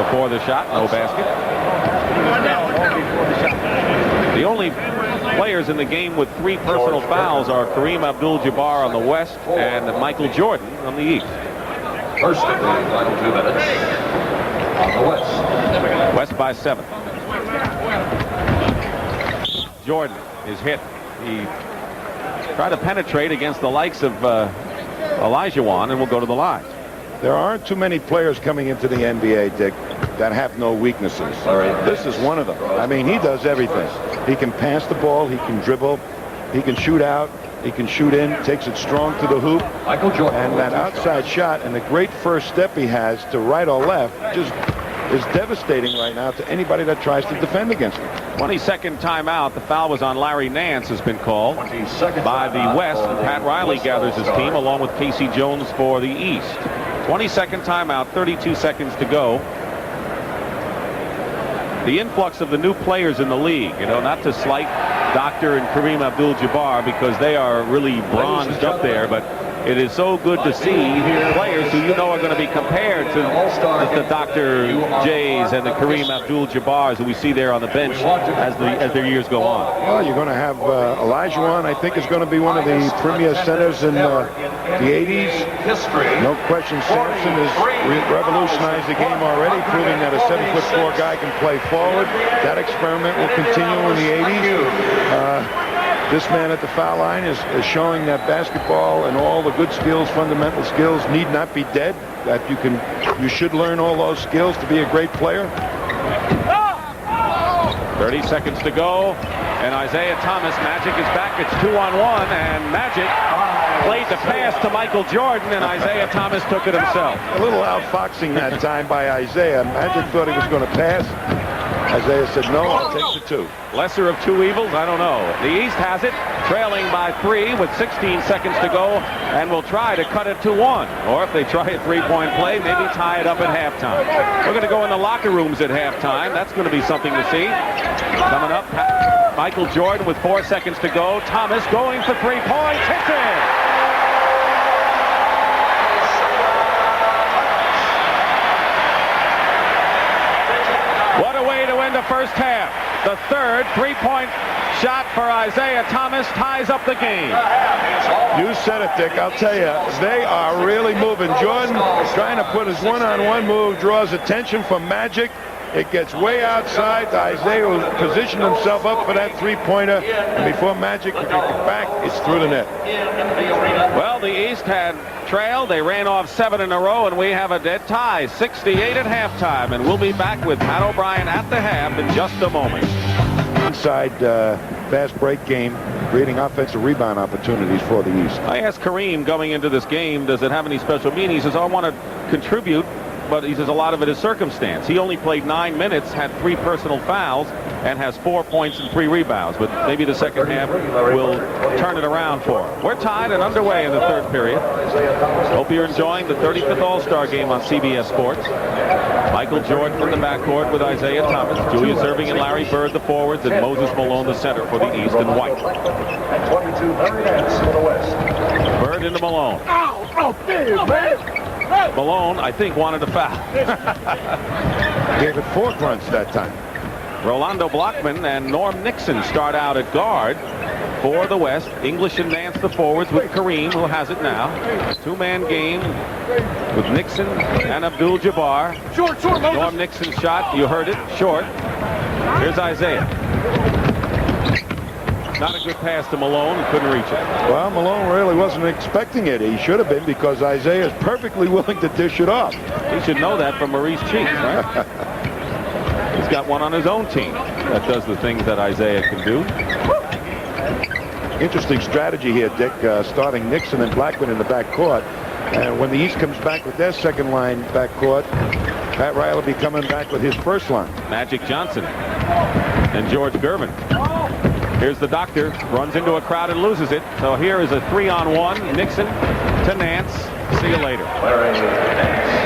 before the shot. No basket. The only players in the game with 3 personal fouls are Kareem Abdul-Jabbar on the West and Michael Jordan on the East. First of the final 2 minutes on the West. West by 7. Jordan is hit. He tried to penetrate against the likes of Olajuwon and will go to the line. There aren't too many players coming into the NBA, Dick, that have no weaknesses. This is one of them. I mean, he does everything. He can pass the ball, he can dribble, he can shoot out, he can shoot in, takes it strong to the hoop. Michael Jordan. And that outside shot and the great first step he has to right or left just is devastating right now to anybody that tries to defend against him. 22nd timeout. The foul was on Larry Nance, has been called by the West. Pat Riley gathers his team along with Casey Jones for the East. 22nd timeout, 32 seconds to go. The influx of the new players in the league, you know, not to slight Doctor and Kareem Abdul-Jabbar because they are really bronzed up there, but it is so good to see players who you know are going to be compared to the Dr. J's and the Kareem Abdul-Jabbars who we see there on the bench as their years go on. Well, you're going to have Olajuwon, I think, is going to be one of the premier centers in the 80s. No question, Sampson has revolutionized the game already, proving that a 7'4" guy can play forward. That experiment will continue in the 80s. This man at the foul line is showing that basketball and all the good skills, fundamental skills, need not be dead. That you should learn all those skills to be a great player. 30 seconds to go, and Isaiah Thomas, Magic is back. It's 2-on-1, and Magic played the pass to Michael Jordan, and Isaiah Thomas took it himself. A little outfoxing that time by Isaiah. Magic thought he was going to pass. Isaiah said, no, I'll take the 2. Lesser of 2 evils? I don't know. The East has it, trailing by 3 with 16 seconds to go, and will try to cut it to 1. Or if they try a 3-point play, maybe tie it up at halftime. We're going to go in the locker rooms at halftime. That's going to be something to see. Coming up, Michael Jordan with 4 seconds to go. Thomas going for 3 points. Hits it! What a way to end the first half. The third 3-point shot for Isaiah Thomas ties up the game. You said it, Dick. I'll tell you, they are really moving. Jordan trying to put his one-on-one move, draws attention from Magic. It gets way outside. Isaiah will position himself up for that 3-pointer. And before Magic can get back, it's through the net. Well, the East had trailed. They ran off 7 in a row, and we have a dead tie. 68 at halftime, and we'll be back with Pat O'Brien at the half in just a moment. Inside fast break game, creating offensive rebound opportunities for the East. I asked Kareem going into this game, does it have any special meaning? He says, I want to contribute but he says a lot of it is circumstance. He only played 9 minutes, had 3 personal fouls, and has 4 points and 3 rebounds. But maybe the second half will turn it around for him. We're tied and underway in the third period. Hope you're enjoying the 35th All-Star game on CBS Sports. Michael Jordan in the backcourt with Isaiah Thomas, Julius Erving and Larry Bird the forwards, and Moses Malone the center for the East in white. And 22, Larry Nance for the West. Bird into Malone. Malone, I think, wanted a foul. Gave it 4 grunts that time. Rolando Blackman and Norm Nixon start out at guard for the West. English and Nance the forwards with Kareem, who has it now. 2-man game with Nixon and Abdul-Jabbar. Norm Nixon's shot, you heard it, short. Here's Isaiah. Not a good pass to Malone, couldn't reach it. Well, Malone really wasn't expecting it. He should have been, because Isaiah is perfectly willing to dish it off. He should know that from Maurice Cheeks, right? He's got one on his own team that does the things that Isaiah can do. Interesting strategy here, Dick, starting Nixon and Blackman in the backcourt. And when the East comes back with their second line backcourt, Pat Riley will be coming back with his first line. Magic Johnson and George Gervin. Here's the doctor, runs into a crowd and loses it. So here is a 3-on-1. Nixon to Nance. See you later.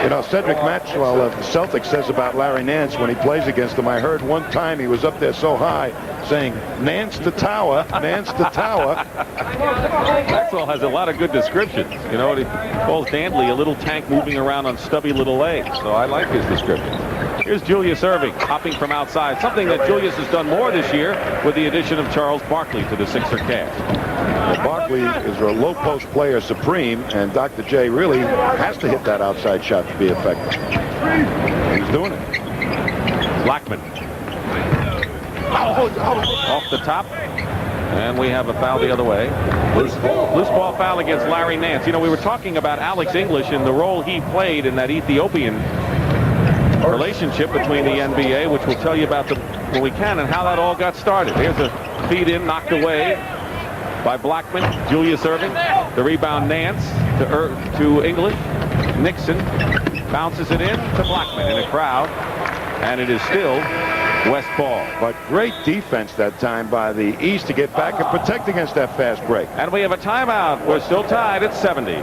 You know, Cedric Maxwell of the Celtics says about Larry Nance when he plays against him, I heard one time he was up there so high saying, Nance to tower, Nance to tower. Maxwell has a lot of good descriptions. You know, he calls Dantley a little tank moving around on stubby little legs. So I like his description. Here's Julius Erving hopping from outside, something that Julius has done more this year with the addition of Charles Barkley to the Sixer cast. Well, Barkley is a low post player supreme, and Dr. J really has to hit that outside shot to be effective. He's doing it. Blackman. Off the top. And we have a foul the other way. Loose ball foul against Larry Nance. You know, we were talking about Alex English and the role he played in that Ethiopian relationship between the NBA, which we'll tell you about when we can, and how that all got started. Here's a feed in, knocked away by Blackman. Julius Erving. The rebound, Nance to English. Nixon bounces it in to Blackman in a crowd, and it is still West ball. But great defense that time by the East to get back and protect against that fast break. And we have a timeout. We're still tied at 70.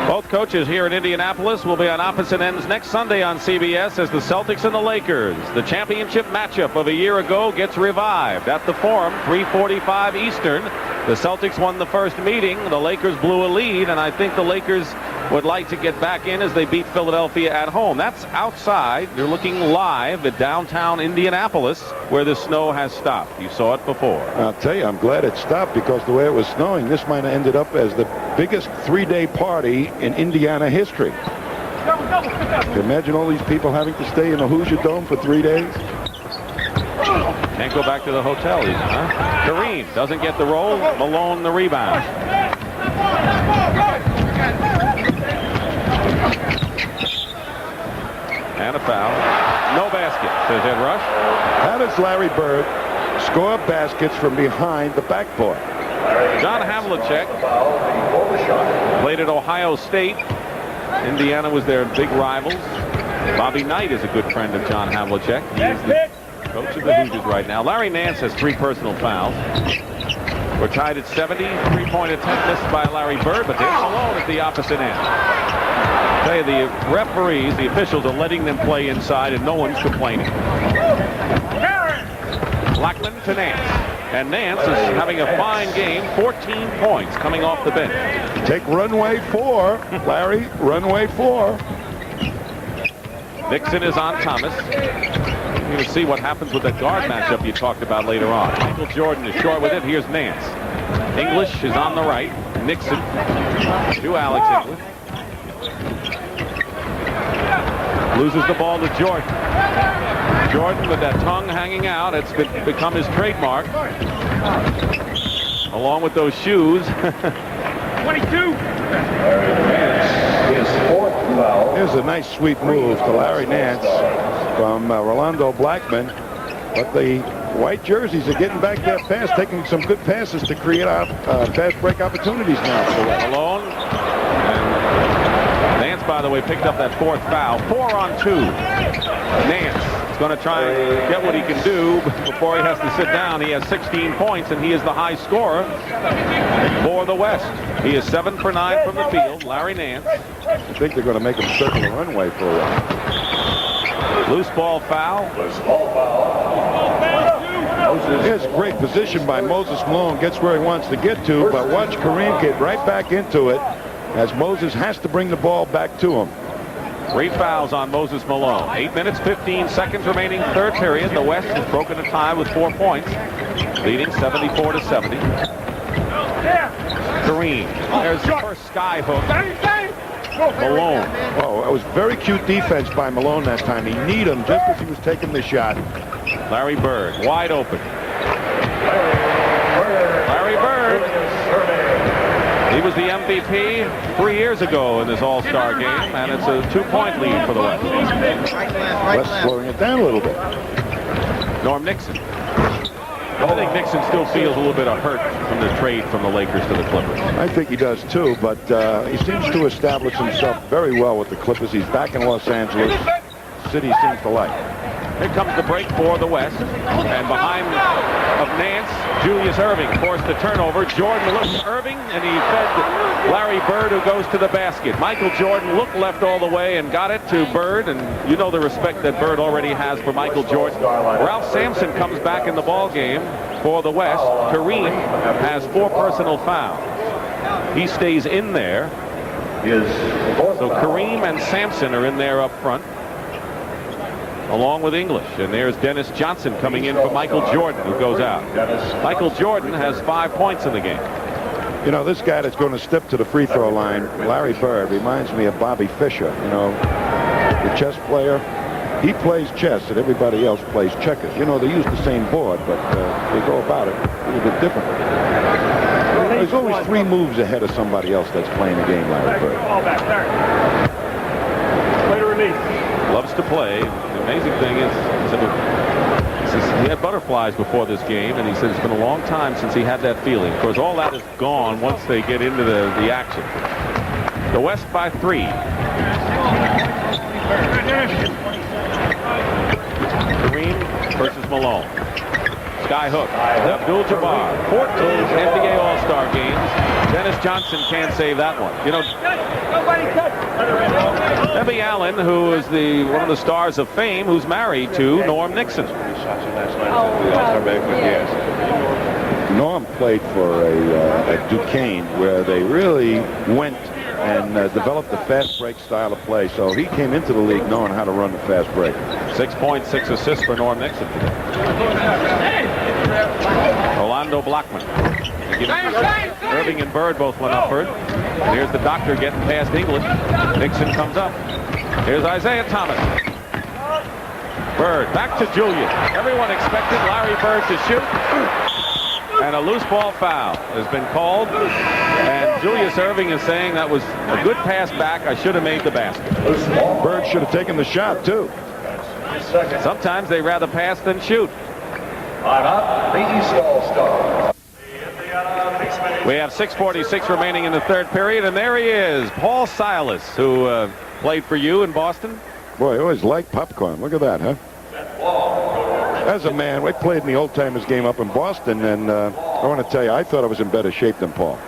Both coaches here in Indianapolis will be on opposite ends next Sunday on CBS as the Celtics and the Lakers. The championship matchup of a year ago gets revived at the Forum, 3:45 Eastern. The Celtics won the first meeting. The Lakers blew a lead, and I think the Lakers would like to get back in as they beat Philadelphia at home. That's outside. They're looking live at downtown Indianapolis, where the snow has stopped. You saw it before. I'll tell you, I'm glad it stopped, because the way it was snowing, this might have ended up as the biggest 3-day party in Indiana history. Can you imagine all these people having to stay in the Hoosier Dome for 3 days? Can't go back to the hotel even, huh? Kareem doesn't get the roll. Malone the rebound. And a foul. No basket, says Ed Rush. How does Larry Bird score baskets from behind the backboard? John Havlicek played at Ohio State. Indiana was their big rivals. Bobby Knight is a good friend of John Havlicek. He is the coach of the Hoosiers right now. Larry Nance has 3 personal fouls. We're tied at 70. 3-point attempt missed by Larry Bird, but there's Malone at the opposite end. I tell you, the referees, the officials are letting them play inside, and no one's complaining. Blackman to Nance. And Nance is having a fine game. 14 points coming off the bench. Take runway 4, Larry. Runway 4. Nixon is on Thomas. We're going to see what happens with that guard matchup you talked about later on. Michael Jordan is short with it. Here's Nance. English is on the right. Nixon to Alex English. Loses the ball to Jordan. Jordan with that tongue hanging out. It's become his trademark. Along with those shoes. 22. His 4th foul. Here's a nice sweep move to Larry Nance from Rolando Blackman. But the white jerseys are getting back that fast, taking some good passes to create fast break opportunities now. Malone. And Nance by the way, picked up that 4th foul. 4 on 2. Nance is going to try and get what he can do before he has to sit down. He has 16 points, and he is the high scorer for the West. He is 7 for 9 from the field. Larry Nance. I think they're going to make him circle the runway for a while. Loose ball foul. Here's great position by Moses Malone. Gets where he wants to get to, but watch Kareem get right back into it as Moses has to bring the ball back to him. 3 fouls on Moses Malone. 8 minutes, 15 seconds remaining, third period. The West has broken a tie with 4 points, leading 74-70. Kareem. There's the first sky hook. Malone. Oh, that was very cute defense by Malone that time. He kneed him just as he was taking the shot. Larry Bird, wide open. Larry Bird. He was the MVP 3 years ago in this All-Star game, and it's a 2-point lead for the West. West slowing it down a little bit. Norm Nixon. I think Nixon still feels a little bit of hurt from the trade from the Lakers to the Clippers. I think he does too, but he seems to establish himself very well with the Clippers. He's back in Los Angeles. City seems to like. Here comes the break for the West. And behind of Nance, Julius Erving forced the turnover. Jordan looked to Irving, and he fed Larry Bird, who goes to the basket. Michael Jordan looked left all the way and got it to Bird, and you know the respect that Bird already has for Michael Jordan. Ralph Sampson comes back in the ball game for the West. Kareem has 4 personal fouls. He stays in there. So Kareem and Sampson are in there up front, along with English. And there's Dennis Johnson coming in for Michael Jordan, who goes out. Michael Jordan has 5 points in the game. You know, this guy that's going to step to the free throw line, Larry Bird, reminds me of Bobby Fischer, you know, the chess player. He plays chess and everybody else plays checkers. You know, they use the same board, but they go about it a little bit differently. There's always 3 moves ahead of somebody else that's playing the game, Larry Bird. Play to release. Loves to play. The amazing thing is, he had butterflies before this game, and he said it's been a long time since he had that feeling. Of course, all that is gone once they get into the action. The West by 3. Kareem versus Malone. Sky hook. Abdul-Jabbar. 14 NBA All-Star games. Dennis Johnson can't save that one. You know, Debbie Allen, who is one of the stars of fame, who's married to Norm Nixon. Norm played for a Duquesne where they really went and developed the fast break style of play. So he came into the league knowing how to run the fast break. 6 points, 6 assists for Norm Nixon today. Orlando Blackman. Irving and Bird both went upward. Here's the doctor getting past English. Nixon comes up. Here's Isaiah Thomas. Bird back to Julius. Everyone expected Larry Bird to shoot. And a loose ball foul has been called. And Julius Erving is saying that was a good pass back. I should have made the basket. Bird should have taken the shot, too. Sometimes they rather pass than shoot. The East All-Star. We have 6:46 remaining in the third period, and there he is, Paul Silas, who played for you in Boston. Boy, I always liked popcorn. Look at that, huh? As a man, we played in the old-timers game up in Boston, and I want to tell you, I thought I was in better shape than Paul.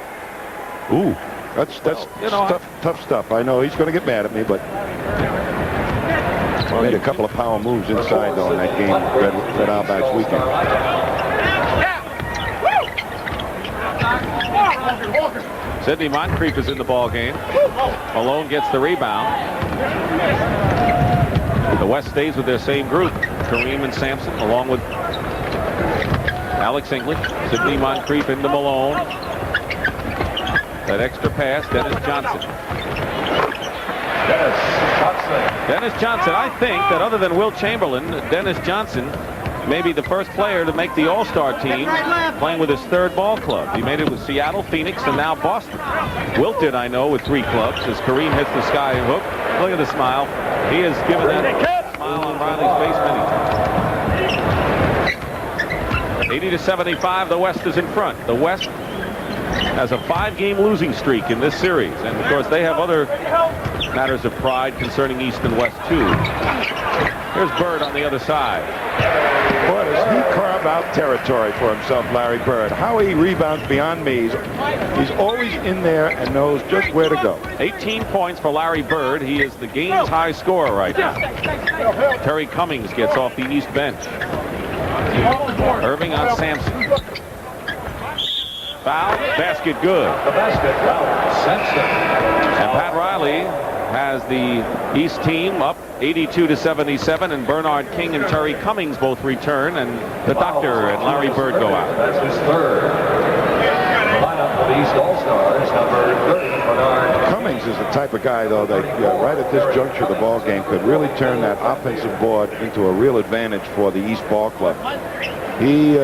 Ooh. That's tough stuff. I know he's going to get mad at me, but made a couple of power moves inside on that game, Red Auerbach's weekend. Sidney Moncrief is in the ball game. Malone gets the rebound. The West stays with their same group. Kareem and Sampson, along with Alex English. Sidney Moncrief into Malone. That extra pass, Dennis Johnson. Dennis Johnson, I think that other than Will Chamberlain, Dennis Johnson may be the first player to make the All-Star team playing with his third ball club. He made it with Seattle, Phoenix, and now Boston. Wilt did, I know, with 3 clubs as Kareem hits the sky hook. Look at the smile. He has given that smile on Riley's face many times. 80-75, the West is in front. The West has a 5-game losing streak in this series. And, of course, they have other matters of pride concerning East and West, too. Here's Bird on the other side. Boy, does he carve out territory for himself, Larry Bird. How he rebounds beyond me. He's always in there and knows just where to go. 18 points for Larry Bird. He is the game's high scorer right now. Terry Cummings gets off the East bench. Irving on Sampson. Foul, basket good. The basket, Sampson. And Pat Riley has the East team up 82-77, and Bernard King and Terry Cummings both return, and the Doctor and Larry Bird go out. That's his third. The lineup of the East All-Stars, number 30, Bernard. Cummings is the type of guy, though, that right at this juncture of the ball game could really turn that offensive board into a real advantage for the East Ball Club. He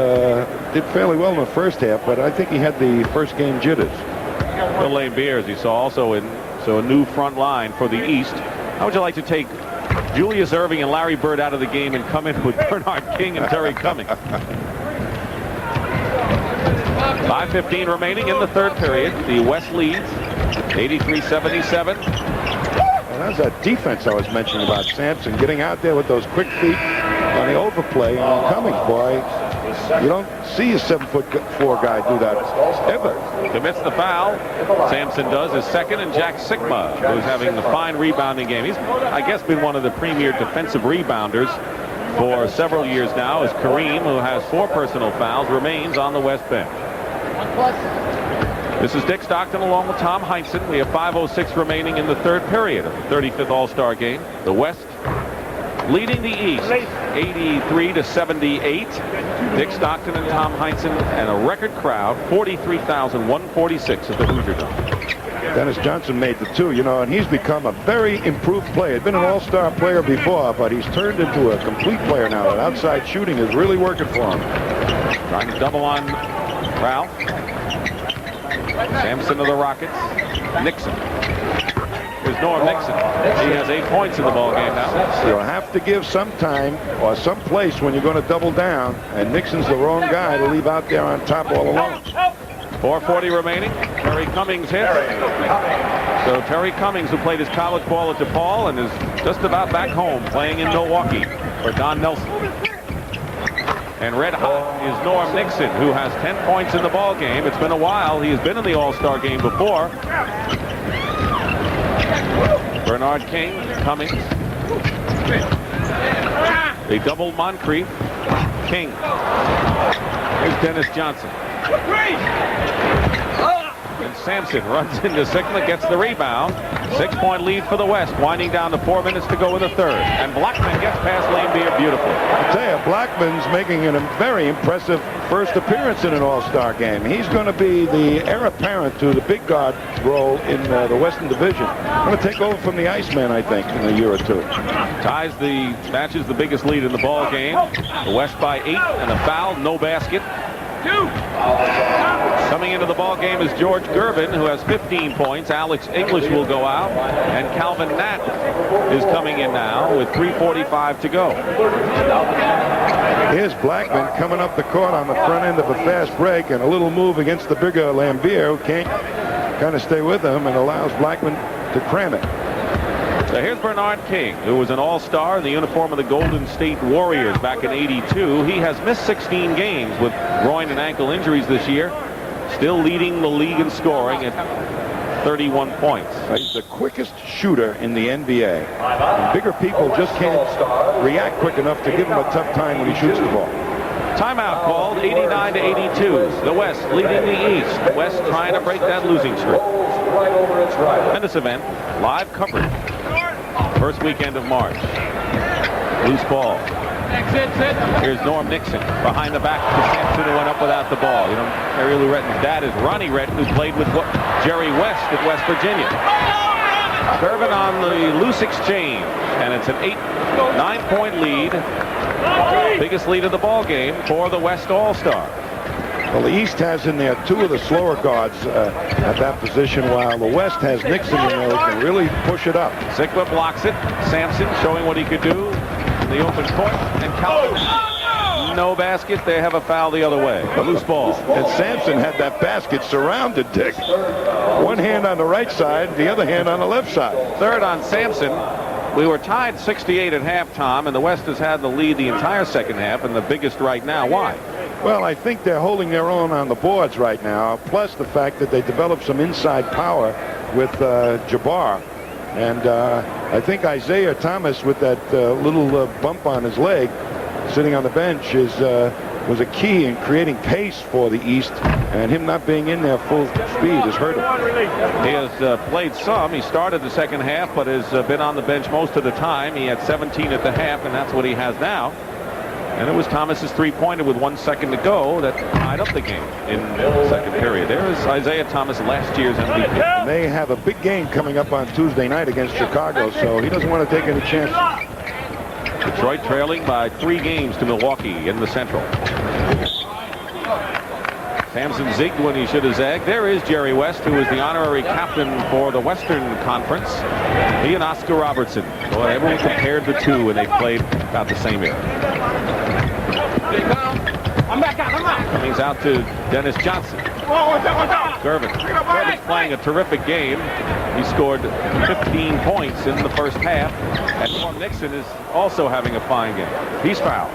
did fairly well in the first half, but I think he had the first game jitters. Bill Lambier, as you saw, also in a new front line for the East. How would you like to take Julius Irving and Larry Bird out of the game and come in with Bernard King and Terry Cummings? 5:15 remaining in the third period. The West leads 83-77. Well, that's that defense I was mentioning about Sampson, getting out there with those quick feet on the overplay. And Cummings, boy, you don't see a 7'4" guy do that ever. Commits the foul. Sampson does his second, and Jack Sigma, who's having a fine rebounding game. He's, I guess, been one of the premier defensive rebounders for several years now, as Kareem, who has 4 personal fouls, remains on the West bench. This is Dick Stockton along with Tom Heinsohn. We have 5:06 remaining in the third period of the 35th All-Star game. The West leading the East 83-78. Dick Stockton and Tom Heinsohn, and a record crowd, 43,146 at the Hoosier Dome. Dennis Johnson made the 2, you know, and he's become a very improved player. He's been an all-star player before, but he's turned into a complete player now. That outside shooting is really working for him. Trying to double on Ralph. Sampson of the Rockets. Nixon. Here's Norm Nixon. He has 8 points in the ball game now. You'll have to give some time or some place when you're going to double down, and Nixon's the wrong guy to leave out there on top all alone. 4:40 remaining. Terry Cummings hits. So Terry Cummings, who played his college ball at DePaul and is just about back home playing in Milwaukee for Don Nelson. And red hot is Norm Nixon, who has 10 points in the ball game. It's been a while. He has been in the All-Star game before. Bernard King, Cummings. They double Moncrief. King. Here's Dennis Johnson. And Sampson runs into Sigma, gets the rebound. 6-point lead for the West, winding down to 4 minutes to go in the third. And Blackman gets past Lambier beautifully. I tell you, Blackman's making a very impressive first appearance in an all-star game. He's going to be the heir apparent to the big guard role in the Western Division. Going to take over from the Iceman, I think, in a year or 2. Matches the biggest lead in the ball game. The West by 8 and a foul, no basket. Coming into the ball game is George Gervin, who has 15 points. Alex English will go out, and Calvin Natt is coming in now with 3:45 to go. Here's Blackman coming up the court on the front end of a fast break, and a little move against the bigger Lambier, who can't kind of stay with him and allows Blackman to cram it. So here's Bernard King, who was an all-star in the uniform of the Golden State Warriors back in '82. He has missed 16 games with groin and ankle injuries this year, still leading the league in scoring at 31 points. He's the quickest shooter in the NBA. And bigger people just can't react quick enough to give him a tough time when he shoots the ball. Timeout called, 89-82. The West leading the East. The West trying to break that losing streak. And this event, live coverage. First weekend of March. Loose ball. Here's Norm Nixon behind the back to Sampson, who went up without the ball. You know, Harry Lou Retton's dad is Ronnie Retton, who played with Jerry West at West Virginia. Gervin on the loose exchange, and it's an 9-point lead. Biggest lead of the ball game for the West All-Star. Well, the East has in there 2 of the slower guards at that position, while the West has Nixon in there who can really push it up. Sigma blocks it. Sampson showing what he could do in the open court. And Calvin no basket, they have a foul the other way. A loose ball. And Sampson had that basket surrounded, Dick. One hand on the right side, the other hand on the left side. Third on Sampson. We were tied 68 at halftime, and the West has had the lead the entire second half, and the biggest right now. Why? Well, I think they're holding their own on the boards right now, plus the fact that they developed some inside power with Jabbar. And I think Isaiah Thomas, with that little bump on his leg, sitting on the bench, was a key in creating pace for the East, and him not being in there full speed has hurt him. He has played some. He started the second half, but has been on the bench most of the time. He had 17 at the half, and that's what he has now. And it was Thomas's three-pointer with 1 second to go that tied up the game in the second period. There is Isaiah Thomas, last year's MVP. And they have a big game coming up on Tuesday night against Chicago, so he doesn't want to take any chances. Detroit trailing by 3 games to Milwaukee in the Central. Sampson zigged when he should have zagged. There is Jerry West, who is the honorary captain for the Western Conference. He and Oscar Robertson. Boy, everyone compared the two, and they played about the same era. Cummings out to Dennis Johnson. Gervin. Gervin's playing a terrific game. He scored 15 points in the first half. And Norm Nixon is also having a fine game. He's fouled.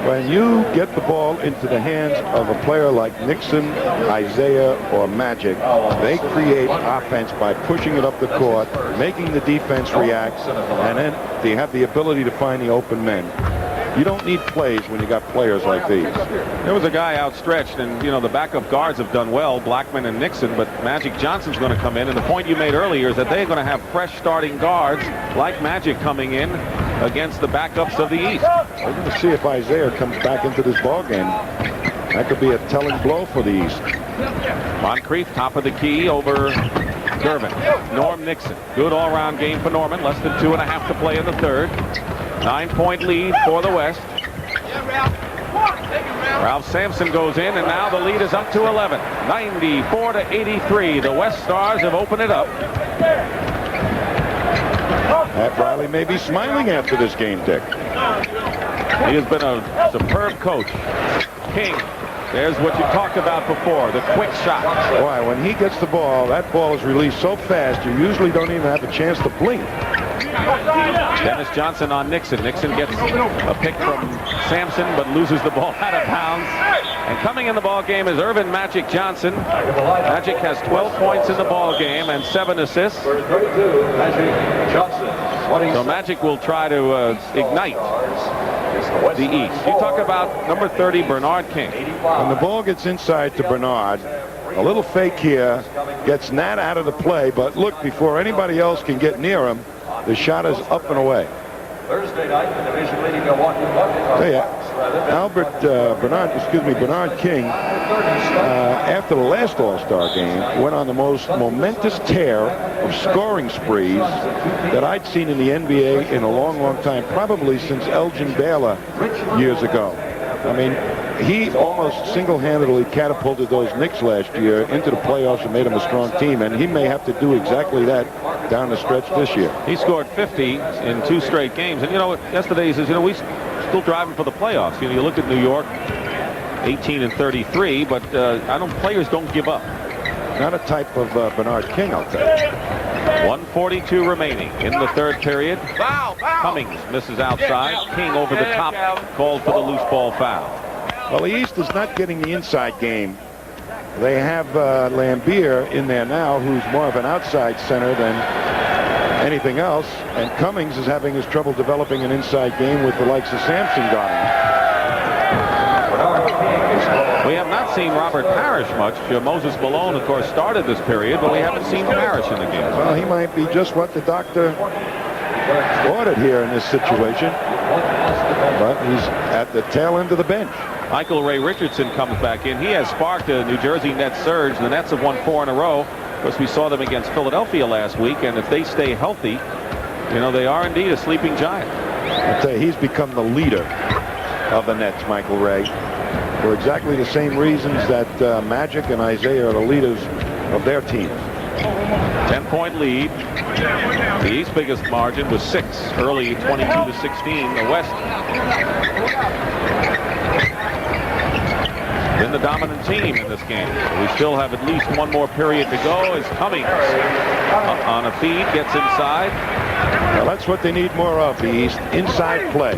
When you get the ball into the hands of a player like Nixon, Isaiah, or Magic, they create offense by pushing it up the court, making the defense react, and then they have the ability to find the open men. You don't need plays when you got players like these. There was a guy outstretched, and you know the backup guards have done well, Blackman and Nixon, but Magic Johnson's going to come in, and the point you made earlier is that they're going to have fresh starting guards like Magic coming in against the backups of the East. We're going to see if Isaiah comes back into this ball game. That could be a telling blow for the East. Moncrief, top of the key over Gervin. Norm Nixon. Good all-around game for Norman. Less than 2.5 to play in the third. 9-point lead for the West. Ralph Sampson goes in, and now the lead is up to 11. 94-83. The West Stars have opened it up. Pat Riley may be smiling after this game, Dick. He has been a superb coach. King. There's what you talked about before, the quick shot. Boy, when he gets the ball, that ball is released so fast, you usually don't even have a chance to blink. Dennis Johnson on Nixon. Nixon gets a pick from Sampson, but loses the ball out of bounds. And coming in the ball game is Irvin Magic Johnson. Magic has 12 points in the ball game and 7 assists. So Magic will try to ignite the East. You talk about number 30, Bernard King. When the ball gets inside to Bernard, a little fake here, gets Nat out of the play, but look, before anybody else can get near him, the shot is up and away. Thursday night, the division leading Milwaukee Bucks. Hey, Bernard King, after the last All-Star game, went on the most momentous tear of scoring sprees that I'd seen in the NBA in a long, long time, probably since Elgin Baylor years ago. I mean, he almost single-handedly catapulted those Knicks last year into the playoffs and made them a strong team, and he may have to do exactly that down the stretch this year. He scored 50 in 2 straight games, and you know, yesterday he says, you know, we still driving for the playoffs. You know, you look at New York, 18-33, but players don't give up. Not a type of Bernard King, I'll tell you. 1:42 remaining in the third period. Cummings misses outside. King over the top, called for the loose ball foul. Well, the East is not getting the inside game. They have Lambier in there now, who's more of an outside center than anything else, and Cummings is having his trouble developing an inside game with the likes of Sampson guarding. We have not seen Robert Parrish much. Moses Malone, of course, started this period, but we haven't seen Parrish in the game. Well, he might be just what the doctor ordered here in this situation, but he's at the tail end of the bench. Michael Ray Richardson comes back in. He has sparked a New Jersey Nets surge. The Nets have won 4 in a row. Of course, we saw them against Philadelphia last week, and if they stay healthy, you know, they are indeed a sleeping giant. I'll tell you, he's become the leader of the Nets, Michael Ray, for exactly the same reasons that Magic and Isaiah are the leaders of their teams. 10-point lead. The East's biggest margin was 6 early, 22-16. The West been the dominant team in this game. We still have at least one more period to go as Cummings on a feed gets inside. Well, that's what they need more of, the East. Inside play.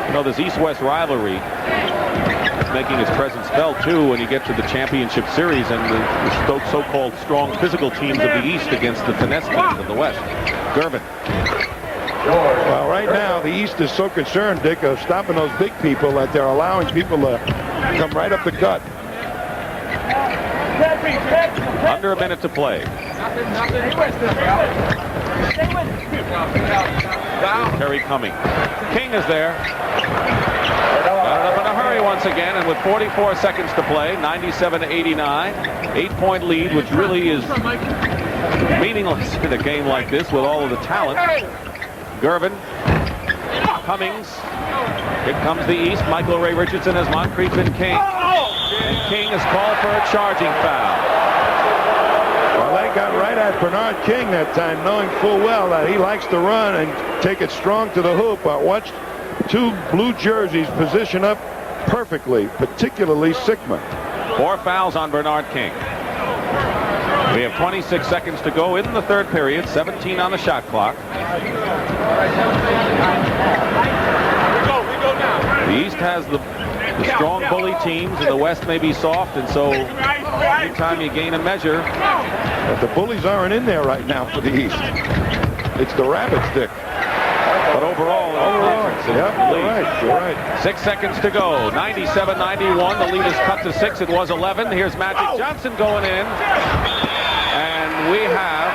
You know, this East-West rivalry is making its presence felt, too, when you get to the championship series and the so-called strong physical teams of the East against the finesse teams of the West. Gervin. Well, right now, the East is so concerned, Dick, of stopping those big people that they're allowing people to come right up the gut. Under a minute to play. Terry Cummings. King is there. Got it up in a hurry once again, and with 44 seconds to play, 97-89, 8-point lead, which really is meaningless in a game like this with all of the talent. Gervin, Cummings. Here comes the East. Michael Ray Richardson has Moncrief and King. And King is called for a charging foul. Well, they got right at Bernard King that time, knowing full well that he likes to run and take it strong to the hoop. I watched two blue jerseys position up perfectly, particularly Sigma. 4 fouls on Bernard King. We have 26 seconds to go in the third period, 17 on the shot clock. The East has the strong bully teams, and the West may be soft, and so anytime you gain a measure. But the bullies aren't in there right now for the East. It's the Rabbits, Dick. But overall, Yep, you're right. 6 seconds to go. 97-91. The lead is cut to 6. It was 11. Here's Magic Johnson going in. And we have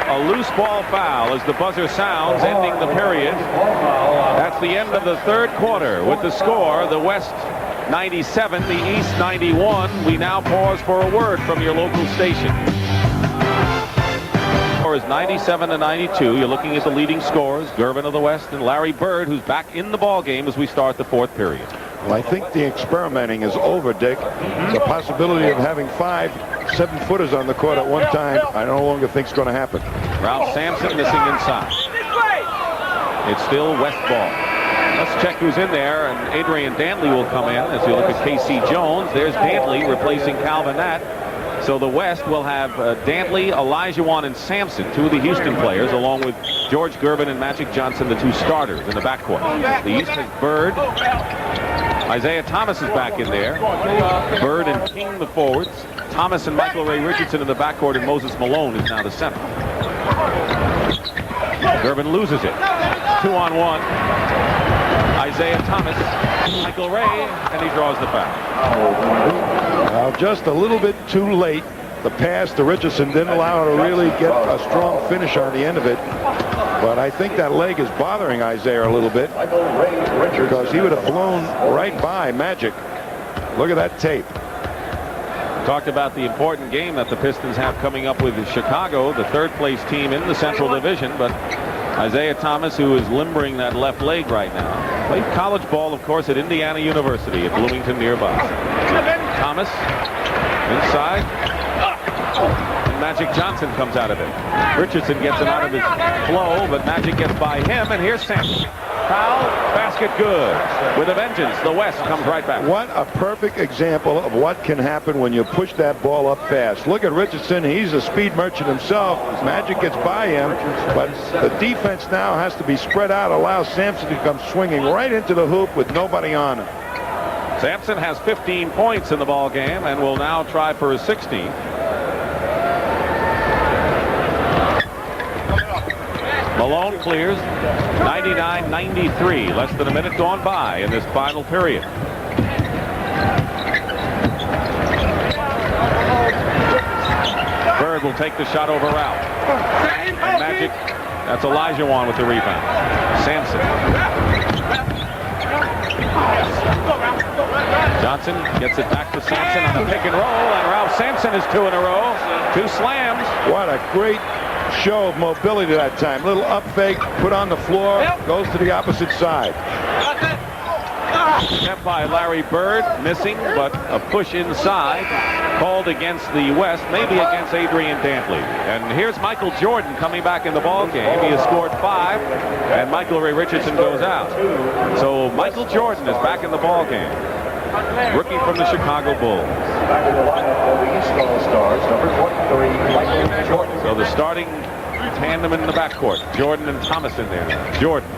a loose ball foul as the buzzer sounds, ending the period. That's the end of the third quarter with the score, the West 97, the East 91. We now pause for a word from your local station. Score is 97-92. You're looking at the leading scorers, Gervin of the West and Larry Bird, who's back in the ball game as we start the fourth period. Well, I think the experimenting is over, Dick. The possibility of having 5 7-footers on the court at one time, I no longer think is going to happen. Ralph Sampson missing inside. It's still West ball. Let's check who's in there, and Adrian Dantley will come in as we look at K.C. Jones. There's Dantley replacing Calvin Nat. So the West will have Dantley, Olajuwon, and Sampson, 2 of the Houston players, along with George Gervin and Magic Johnson, the 2 starters in the backcourt. The East has Bird. Isaiah Thomas is back in there. Bird and King, the forwards. Thomas and Michael Ray Richardson in the backcourt, and Moses Malone is now the center. Gervin loses it. 2-on-1. Isaiah Thomas, Michael Ray, and he draws the foul. Well, just a little bit too late. The pass to Richardson didn't allow her to really get a strong finish on the end of it. But I think that leg is bothering Isaiah a little bit because he would have blown right by Magic. Look at that tape. Talked about the important game that the Pistons have coming up with Chicago, the third-place team in the Central Division. But Isaiah Thomas, who is limbering that left leg right now, played college ball, of course, at Indiana University at Bloomington nearby. Thomas inside. Magic Johnson comes out of it. Richardson gets him out of his flow, but Magic gets by him, and here's Sampson. Foul, basket good. With a vengeance, the West comes right back. What a perfect example of what can happen when you push that ball up fast. Look at Richardson. He's a speed merchant himself. Magic gets by him, but the defense now has to be spread out, allows Sampson to come swinging right into the hoop with nobody on him. Sampson has 15 points in the ball game and will now try for his 16th. Malone clears. 99-93. Less than a minute gone by in this final period. Bird will take the shot over Ralph. And Magic. That's Olajuwon with the rebound. Sampson. Johnson gets it back to Sampson on the pick and roll, and Ralph Sampson is 2 in a row. 2 slams. What a great show of mobility that time. Little up fake, put on the floor, goes to the opposite side. Step by Larry Bird, missing, but a push inside called against the West, maybe against Adrian Dantley. And here's Michael Jordan coming back in the ball game. He has scored 5, and Michael Ray Richardson goes out. So Michael Jordan is back in the ball game. rookie from the Chicago Bulls. Back in the lineup for the East All-Stars, number 23, Michael Jordan. So the starting tandem in the backcourt. Jordan and Thomas in there. Jordan.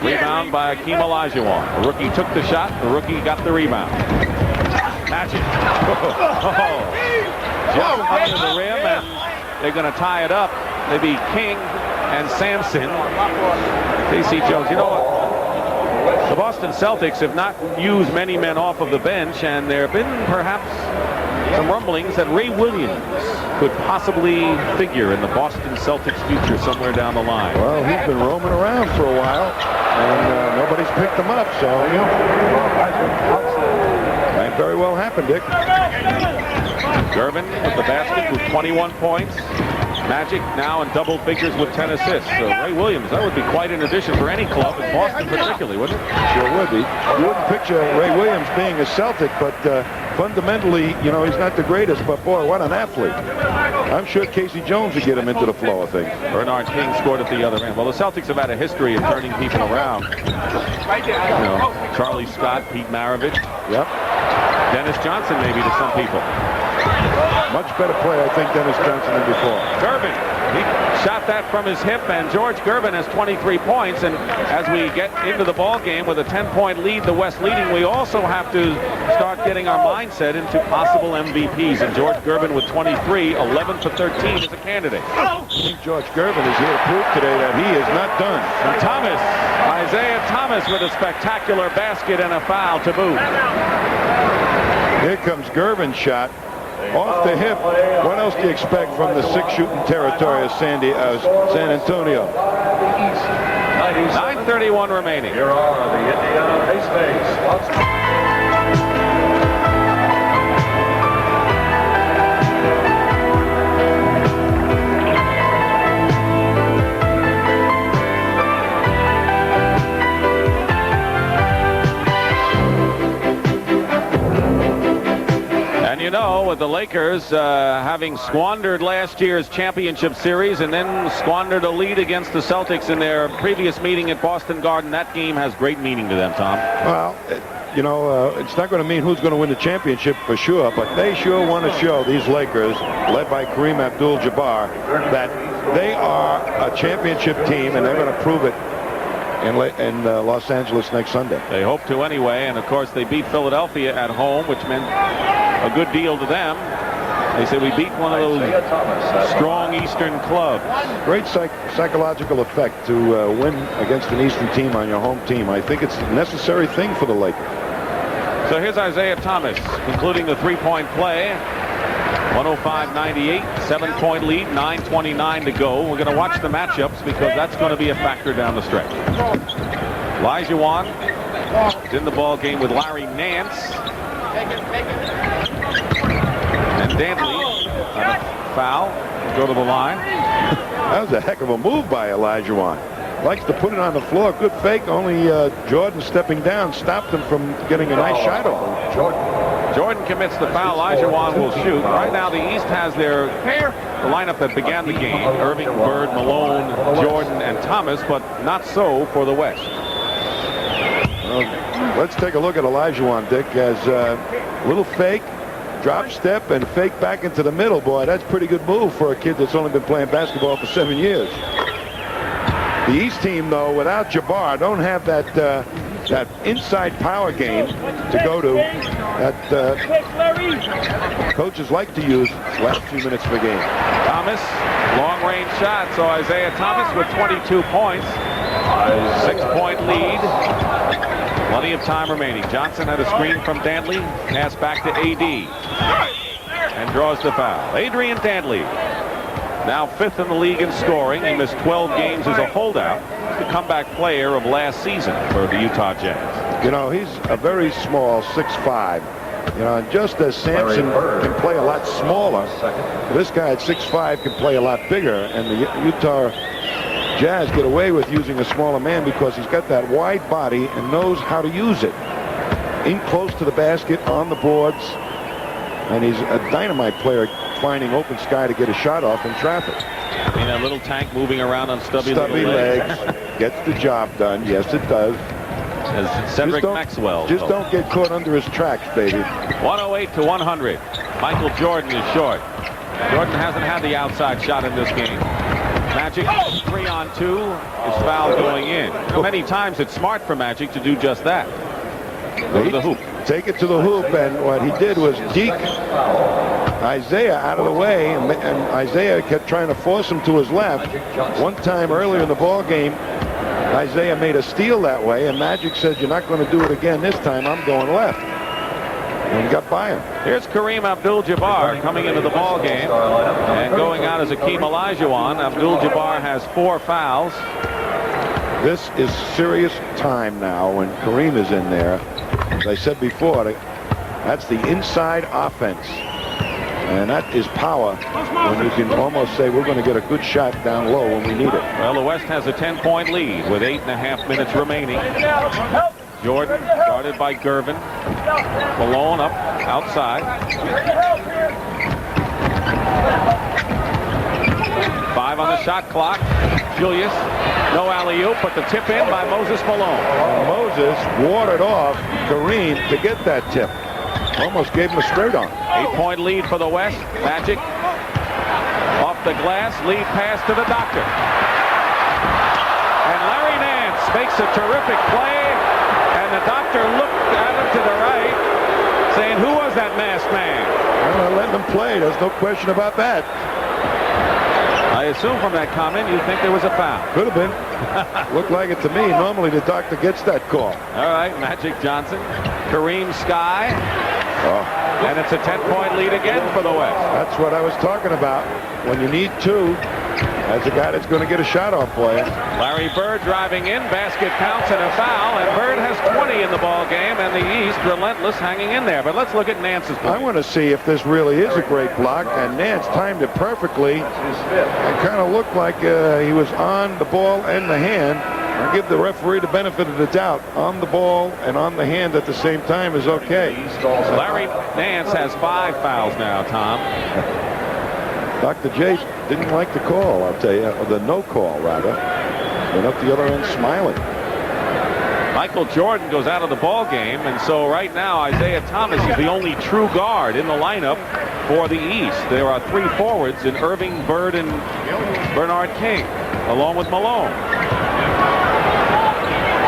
Rebound by Akeem Olajuwon. The rookie took the shot. The rookie got the rebound. Magic. Just under the rim, and they're going to tie it up. They be King and Sampson. Casey Jones. You know what? The Boston Celtics have not used many men off of the bench, and there have been perhaps some rumblings that Ray Williams could possibly figure in the Boston Celtics future somewhere down the line. Well, he's been roaming around for a while, and nobody's picked him up, so might very well happen, Dick. Gervin with the basket with 21 points. Magic now in double figures with 10 assists. So Ray Williams, that would be quite an addition for any club, in Boston particularly, wouldn't it? Sure would be. You wouldn't picture Ray Williams being a Celtic, but fundamentally, you know, he's not the greatest, but boy, what an athlete. I'm sure Casey Jones would get him into the flow of things. Bernard King scored at the other end. Well, the Celtics have had a history of turning people around. You know, Charlie Scott, Pete Maravich. Yep. Dennis Johnson, maybe, to some people. Much better player, I think, Dennis Johnson than before. Gervin, he shot that from his hip, and George Gervin has 23 points. And as we get into the ball game with a 10-point lead, the West leading, we also have to start getting our mindset into possible MVPs. And George Gervin with 23, 11 for 13 is a candidate. I think George Gervin is here to prove today that he is not done. And Thomas, Isaiah Thomas with a spectacular basket and a foul to boot. Here comes Gervin's shot. Off the hip. What else do you expect from the six-shooting territory of San Antonio? 9:31 remaining. Here are the Indiana Pacers. You know, with the Lakers having squandered last year's championship series and then squandered a lead against the Celtics in their previous meeting at Boston Garden, that game has great meaning to them, Tom. Well, you know, it's not going to mean who's going to win the championship for sure, but they sure want to show, these Lakers, led by Kareem Abdul-Jabbar, that they are a championship team, and they're going to prove it in Los Angeles next Sunday. They hope to anyway, and of course they beat Philadelphia at home, which meant a good deal to them. They said we beat one of those strong Eastern clubs. Great psychological effect to win against an Eastern team on your home team. I think it's a necessary thing for the Lakers. So here's Isaiah Thomas concluding the three-point play. 105-98, 7-point lead, 9:29 to go. We're going to watch the matchups because that's going to be a factor down the stretch. Olajuwon is in the ball game with Larry Nance. And Dantley on a foul. Go to the line. That was a heck of a move by Olajuwon. Likes to put it on the floor. Good fake. Only Jordan stepping down stopped him from getting a nice shot over. Jordan commits the foul. Olajuwon will shoot. Right now the East has the lineup that began the game. Irving, Bird, Malone, Jordan, and Thomas, but not so for the West. Let's take a look at Olajuwon, Dick, as a little fake, drop step, and fake back into the middle. Boy, that's a pretty good move for a kid that's only been playing basketball for 7 years. The East team, though, without Jabbar, don't have that that inside power game to go to that coaches like to use last few minutes of the game. Thomas, long-range shot. So Isaiah Thomas with 22 points. 6-point lead. Plenty of time remaining. Johnson had a screen from Dantley. Pass back to AD. And draws the foul. Adrian Dantley, now 5th in the league in scoring. He missed 12 games as a holdout. The comeback player of last season for the Utah Jazz. You know, he's a very small 6'5". You know, and just as Sampson can play a lot smaller, this guy at 6'5" can play a lot bigger. And the Utah Jazz get away with using a smaller man because he's got that wide body and knows how to use it. In close to the basket, on the boards. And he's a dynamite player, finding open sky to get a shot off in traffic. I mean, that little tank moving around on stubby legs. Gets the job done. Yes, it does. as Cedric Maxwell. Just don't get caught under his tracks, baby. 108 to 100. Michael Jordan is short. Jordan hasn't had the outside shot in this game. Magic 3-on-2 is foul going in. Many times it's smart for Magic to do just that. Go to the hoop. Take it to the hoop, and what he did was deke Isaiah out of the way, and Isaiah kept trying to force him to his left. One time earlier in the ball game, Isaiah made a steal that way, and Magic said, "You're not going to do it again this time. I'm going left." And he got by him. Here's Kareem Abdul-Jabbar coming into the ball game, and going out as Akeem Olajuwon. Abdul-Jabbar has 4 fouls. This is serious time now when Kareem is in there. As I said before, that's the inside offense. And that is power when you can almost say we're going to get a good shot down low when we need it. Well, the West has a 10-point lead with 8.5 minutes remaining. Jordan guarded by Gervin. Malone up outside. 5 on the shot clock. Julius, no alley-oop, but the tip in by Moses Malone. Moses watered off Kareem to get that tip. Almost gave him a straight on. 8-point lead for the West. Magic off the glass, lead pass to the doctor. And Larry Nance makes a terrific play, and the doctor looked at him to the right, saying, "Who was that masked man?" Well, letting him play. There's no question about that. I assume from that comment you think there was a foul. Could have been. Looked like it to me. Normally the doctor gets that call. All right, Magic Johnson, Kareem Sky, and it's a 10-point lead again for the West. That's what I was talking about. When you need 2, that's a guy that's going to get a shot off for you. Larry Bird driving in, basket counts and a foul, and Bird has 20 in the ball game, and the East relentless hanging in there. But let's look at Nance's play. I want to see if this really is a great block, and Nance timed it perfectly. It kind of looked like he was on the ball and the hand. I give the referee the benefit of the doubt. On the ball and on the hand at the same time is okay. Larry Nance has 5 fouls now, Tom. Dr. J didn't like the call, I'll tell you, or the no call, rather. Went up the other end smiling. Michael Jordan goes out of the ball game, and so right now Isaiah Thomas is the only true guard in the lineup for the East. There are 3 forwards in Irving, Bird, and Bernard King, along with Malone.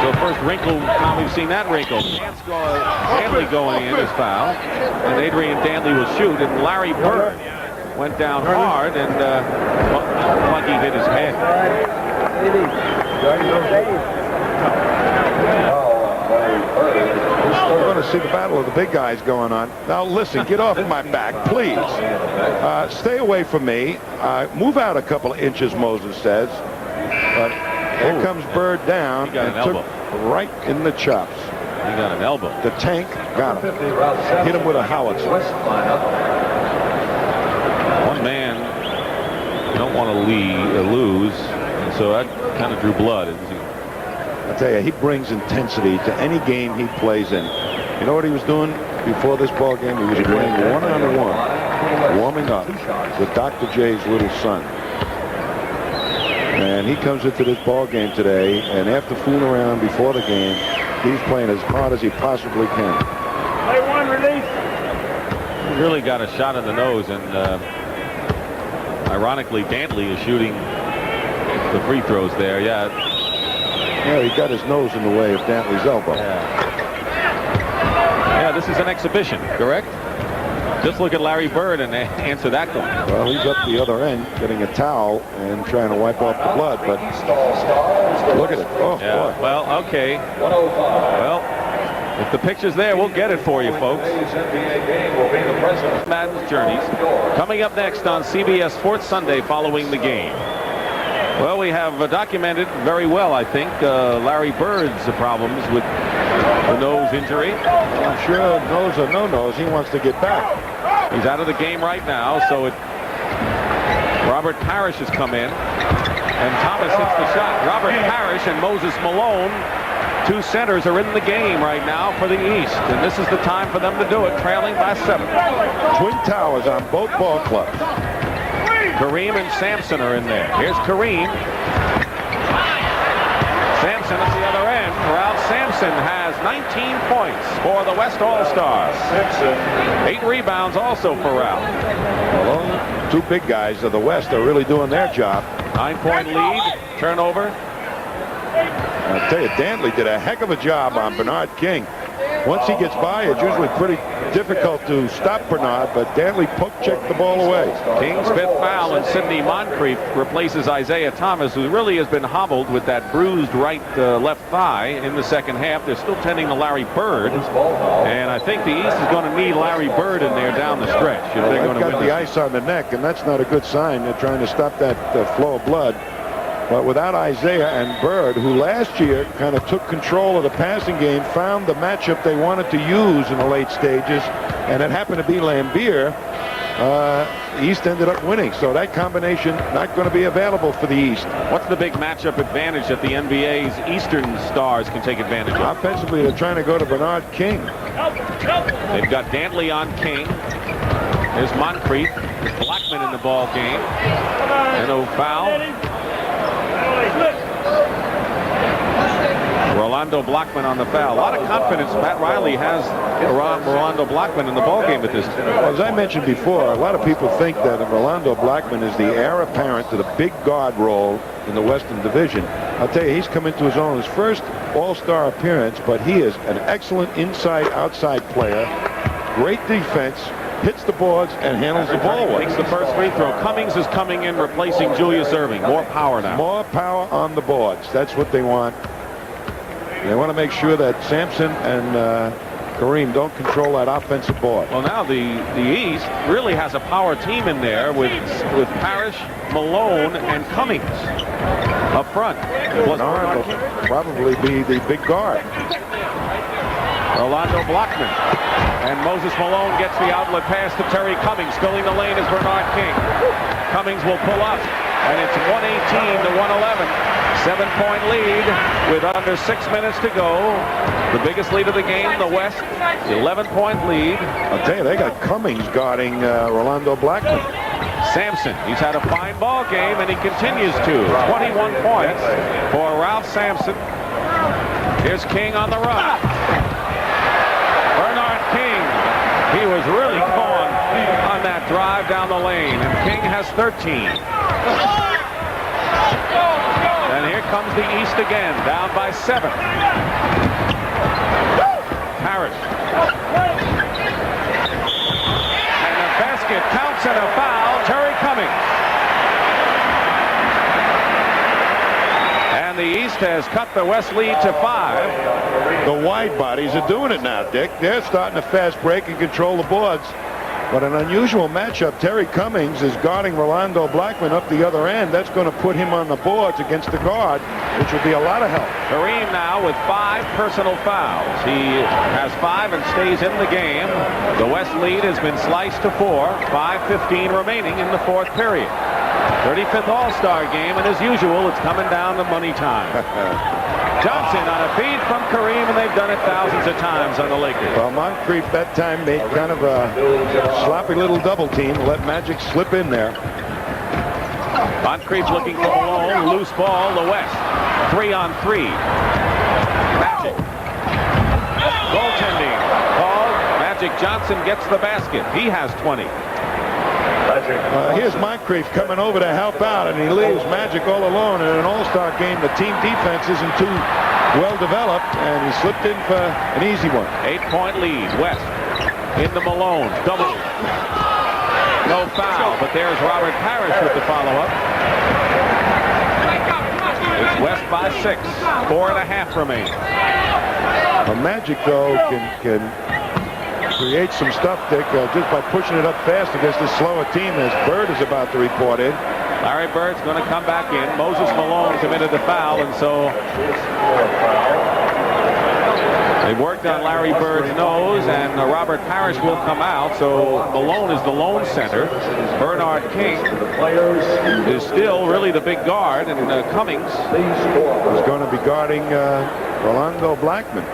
So first wrinkle, Tom, we've seen that wrinkle. Dantley going in as foul, and Adrian Dantley will shoot, and Larry Bird went down hard, and Funky hit his head. We're going to see the battle of the big guys going on. Now listen, get off my back, please. Stay away from me. Move out a couple of inches, Moses says. But here comes Bird down and took right in the chops. He got an elbow. The tank got him. Hit him with a howitzer. One man you don't want to lose, and so that kind of drew blood. I tell you, he brings intensity to any game he plays in. You know what he was doing before this ball game? He was playing one-on-one, warming up with Dr. J's little son. And he comes into this ball game today, and after fooling around before the game, he's playing as hard as he possibly can. Play 1, release. He really got a shot in the nose, and ironically, Dantley is shooting the free throws there. Yeah, he got his nose in the way of Dantley's elbow. Yeah, this is an exhibition, correct? Just look at Larry Bird and answer that one. Well, he's up the other end, getting a towel and trying to wipe off the blood, but look at it. Oh, yeah. boy. Well, okay. Well, if the picture's there, we'll get it for you, folks. Madden's Journeys. Coming up next on CBS Sports Sunday following the game. Well, we have documented very well, I think, Larry Bird's problems with the nose injury. I'm sure nose or no nose, he wants to get back. He's out of the game right now, so Robert Parrish has come in, and Thomas hits the shot. Robert Parrish and Moses Malone, 2 centers, are in the game right now for the East, and this is the time for them to do it, trailing by 7. Twin towers on both ball clubs. Kareem and Sampson are in there. Here's Kareem. Sampson at the other end, corrals Sampson has 19 points for the West All-Stars. 8 rebounds also for Ralph. Well, two big guys of the West are really doing their job. 9-point lead, turnover. I'll tell you, Dantley did a heck of a job on Bernard King. Once he gets by, it's usually pretty difficult to stop Bernard, but Dantley poke-checked the ball away. King's 5th foul, and Sidney Moncrief replaces Isaiah Thomas, who really has been hobbled with that bruised left thigh in the second half. They're still tending to Larry Bird, and I think the East is going to need Larry Bird in there down the stretch if they're going to win. Got the ice on the neck, and that's not a good sign. They're trying to stop that flow of blood. But without Isaiah and Bird, who last year kind of took control of the passing game, found the matchup they wanted to use in the late stages, and it happened to be Lambier, East ended up winning. So that combination not going to be available for the East. What's the big matchup advantage that the NBA's Eastern stars can take advantage of? Offensively, they're trying to go to Bernard King. They've got Dantley on King. There's Moncrief. There's Blackman in the ball game. And no foul. Rolando Blackman on the foul. A lot of confidence Pat Riley has around Rolando Blackman in the ballgame at this time. Well, as I mentioned before, a lot of people think that Rolando Blackman is the heir apparent to the big guard role in the Western Division. I'll tell you, he's come into his own. His first All-Star appearance, but he is an excellent inside-outside player. Great defense. Hits the boards and handles the ball well. Makes the first free throw. Cummings is coming in, replacing Julius Erving. More power now. More power on the boards. That's what they want. They want to make sure that Sampson and Kareem don't control that offensive board. Well, now the East really has a power team in there with Parrish, Malone, and Cummings up front. Bernard will probably be the big guard. Rolando Blackman. And Moses Malone gets the outlet pass to Terry Cummings. Filling the lane is Bernard King. Cummings will pull up, and it's 118 to 111. 7-point lead with under 6 minutes to go. The biggest lead of the game, the West. 11-point lead. I'll tell you, they got Cummings guarding Rolando Blackman. Sampson, he's had a fine ball game, and he continues to. 21 points for Ralph Sampson. Here's King on the run. Bernard King, he was really gone on that drive down the lane, and King has 13. And here comes the East again, down by 7. Parrish. And the basket counts and a foul, Terry Cummings. And the East has cut the West lead to 5. The wide bodies are doing it now, Dick. They're starting to fast break and control the boards. But an unusual matchup. Terry Cummings is guarding Rolando Blackman up the other end. That's going to put him on the boards against the guard, which will be a lot of help. Kareem now with 5 personal fouls. He has 5 and stays in the game. The West lead has been sliced to 4. 5:15 remaining in the 4th period. 35th All-Star game, and as usual, it's coming down to money time. Johnson on a feed from Kareem, and they've done it thousands of times on the Lakers. Well, Moncrief that time made kind of a sloppy little double team, let Magic slip in there. Moncrief looking for Malone, loose ball, the West. 3-on-3. Magic. Goaltending. Called. Magic Johnson gets the basket. He has 20. Here's Moncrief coming over to help out, and he leaves Magic all alone. In an All-Star game, the team defense isn't too well developed, and he slipped in for an easy one. 8-point lead. West into Malone. Double. No foul, but there's Robert Parrish with the follow-up. It's West by 6. 4.5 remaining. Well, Magic, though, can create some stuff, Dick, just by pushing it up fast against this slower team, as Bird is about to report in. Larry Bird's going to come back in. Moses Malone committed the foul, and so they worked on Larry Bird's nose, and Robert Parrish will come out. So Malone is the lone center. Bernard King is still really the big guard, and Cummings is going to be guarding Rolando Blackman.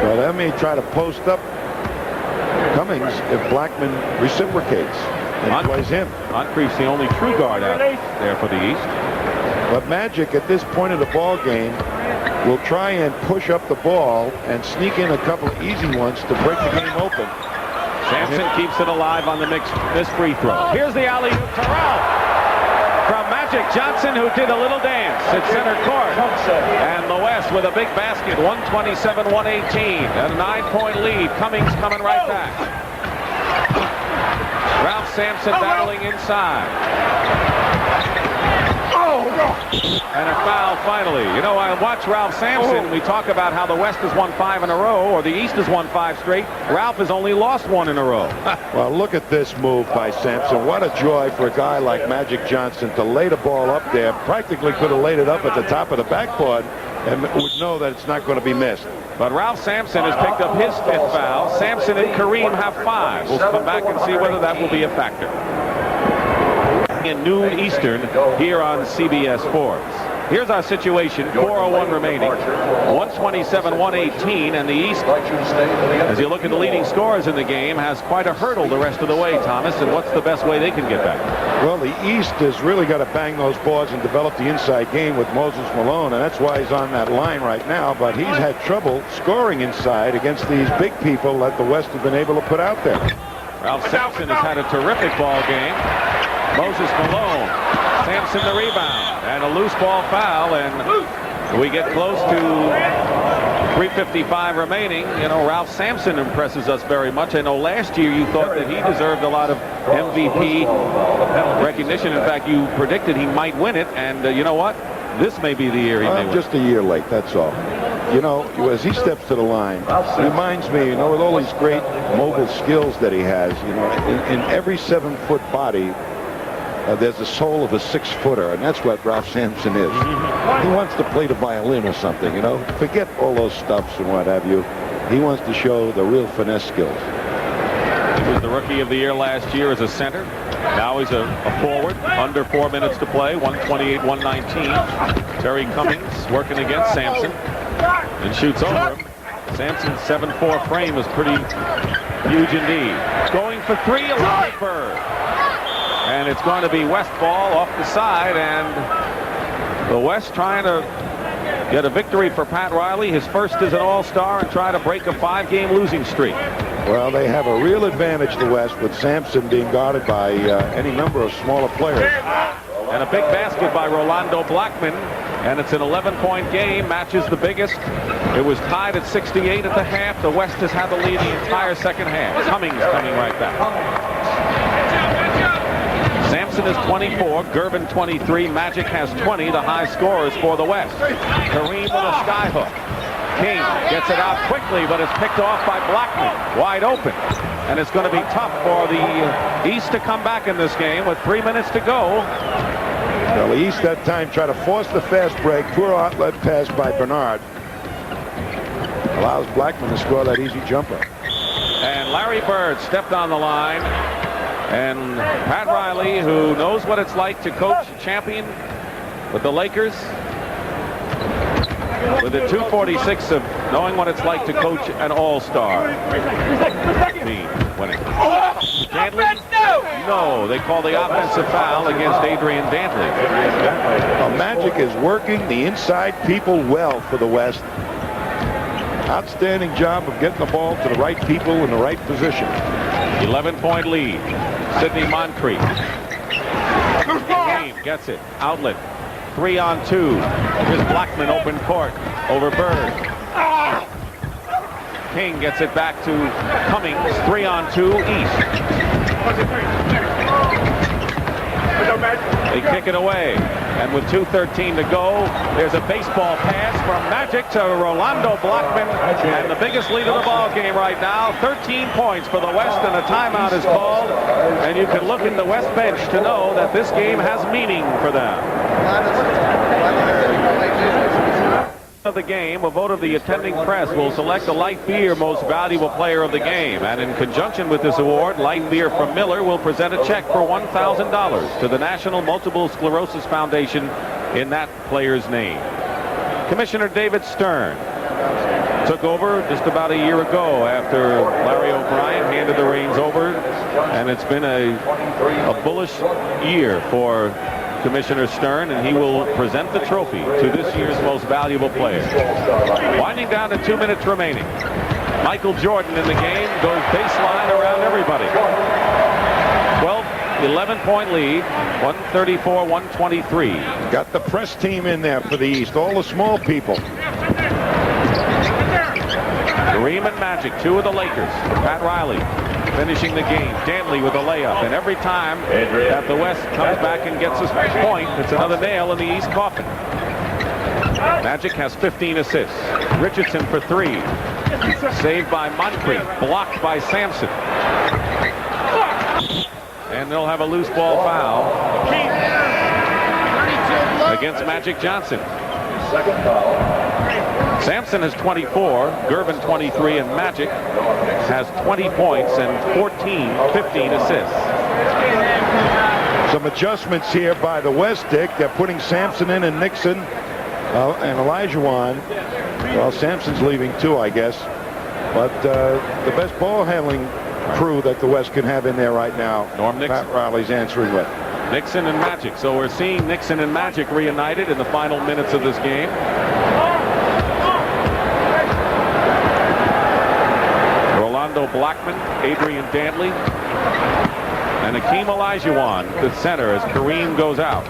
So they may try to post up Cummings if Blackman reciprocates and plays him. Moncrief's the only true guard out there for the East. But Magic at this point of the ball game will try and push up the ball and sneak in a couple of easy ones to break the game open. Sampson keeps it alive on the missed free throw. Here's the alley-oop to Ralph from Magic Johnson, who did a little dance at center court. And the West with a big basket, 127-118, a 9-point lead. Cummings coming right back. Ralph Sampson battling inside. And a foul finally. You know, I watch Ralph Sampson. We talk about how the West has won 5 in a row, or the East has won 5 straight. Ralph has only lost 1 in a row. Well, look at this move by Sampson. What a joy for a guy like Magic Johnson to lay the ball up there. Practically could have laid it up at the top of the backboard and would know that it's not going to be missed. But Ralph Sampson has picked up his 5th foul. Sampson and Kareem have 5. We'll come back and see whether that will be a factor. In noon Eastern here on CBS Sports. Here's our situation, 4:01 remaining, 127-118, and the East, as you look at the leading scorers in the game, has quite a hurdle the rest of the way, Thomas, and what's the best way they can get back? Well, the East has really got to bang those boards and develop the inside game with Moses Malone, and that's why he's on that line right now, but he's had trouble scoring inside against these big people that the West have been able to put out there. Ralph Sampson has had a terrific ball game. Moses Malone, Sampson the rebound, and a loose ball foul, and we get close to 3:55 remaining. You know, Ralph Sampson impresses us very much. I know last year you thought that he deserved a lot of MVP recognition. In fact, you predicted he might win it, and you know what? This may be the year he may win. Just a year late, that's all. You know, as he steps to the line, he reminds me, you know, with all these great mobile skills that he has, you know, in every 7-foot body, there's the soul of a 6-footer, and that's what Ralph Sampson is. He wants to play the violin or something, you know. Forget all those stuffs and what have you. He wants to show the real finesse skills. He was the Rookie of the Year last year as a center. Now he's a forward. Under 4 minutes to play, 128-119. Terry Cummings working against Sampson and shoots over him. Sampson's 7'4" frame is pretty huge indeed. Going for 3, Larry Bird. And it's going to be West ball off the side, and the West trying to get a victory for Pat Riley, his first as an All-Star, and try to break a 5-game losing streak. Well, they have a real advantage, the West, with Sampson being guarded by any number of smaller players. And a big basket by Rolando Blackman, and it's an 11-point game, matches the biggest. It was tied at 68 at the half. The West has had the lead the entire second half. Cummings coming right back. Sampson is 24, Gervin 23, Magic has 20, the high scorers for the West. Kareem with a skyhook. King gets it out quickly, but it's picked off by Blackman, wide open. And it's going to be tough for the East to come back in this game with 3 minutes to go. Well, the East that time tried to force the fast break. Poor outlet pass by Bernard. Allows Blackman to score that easy jumper. And Larry Bird stepped on the line. And Pat Riley, who knows what it's like to coach a champion with the Lakers, with the 246 of knowing what it's like to coach an All-Star team winning. Dantley? No, they call the offensive foul against Adrian Dantley. Well, Magic is working the inside people well for the West. Outstanding job of getting the ball to the right people in the right position. 11-point lead. Sidney Moncrief. Game gets it. Outlet. 3-on-2. Here's Blackman open court over Bird. King gets it back to Cummings. 3-on-2 East. They kick it away. And with 2:13 to go, there's a baseball pass from Magic to Rolando Blackman. And the biggest lead of the ball game right now, 13 points for the West, and a timeout is called. And you can look at the West bench to know that this game has meaning for them. Of the game, a vote of the attending press will select the light beer most valuable player of the game, and in conjunction with this award, light beer from Miller will present a check for $1,000 to the National Multiple Sclerosis Foundation in that player's name. Commissioner David Stern took over just about a year ago after Larry O'Brien handed the reins over, and it's been a bullish year for Commissioner Stern, and he will present the trophy to this year's most valuable player. Winding down to 2 minutes remaining. Michael Jordan in the game goes baseline around everybody. 11-point lead, 134-123. Got the press team in there for the East, all the small people. Kareem and Magic, two of the Lakers. Pat Riley finishing the game. Dantley with a layup. And every time that the West comes back and gets a point, it's another nail in the East coffin. Magic has 15 assists. Richardson for 3. Saved by Moncrief. Blocked by Sampson. And they'll have a loose ball foul against Magic Johnson. Second foul. Sampson has 24, Gervin 23, and Magic has 20 points and 15 assists. Some adjustments here by the West, Dick. They're putting Sampson in and Nixon and Olajuwon. Well, Sampson's leaving too, I guess. But the best ball handling crew that the West can have in there right now, Norm Nixon. Pat Riley's answering with. Nixon and Magic. So we're seeing Nixon and Magic reunited in the final minutes of this game. Rolando Blackman, Adrian Dantley, and Hakeem Olajuwon, the center, as Kareem goes out.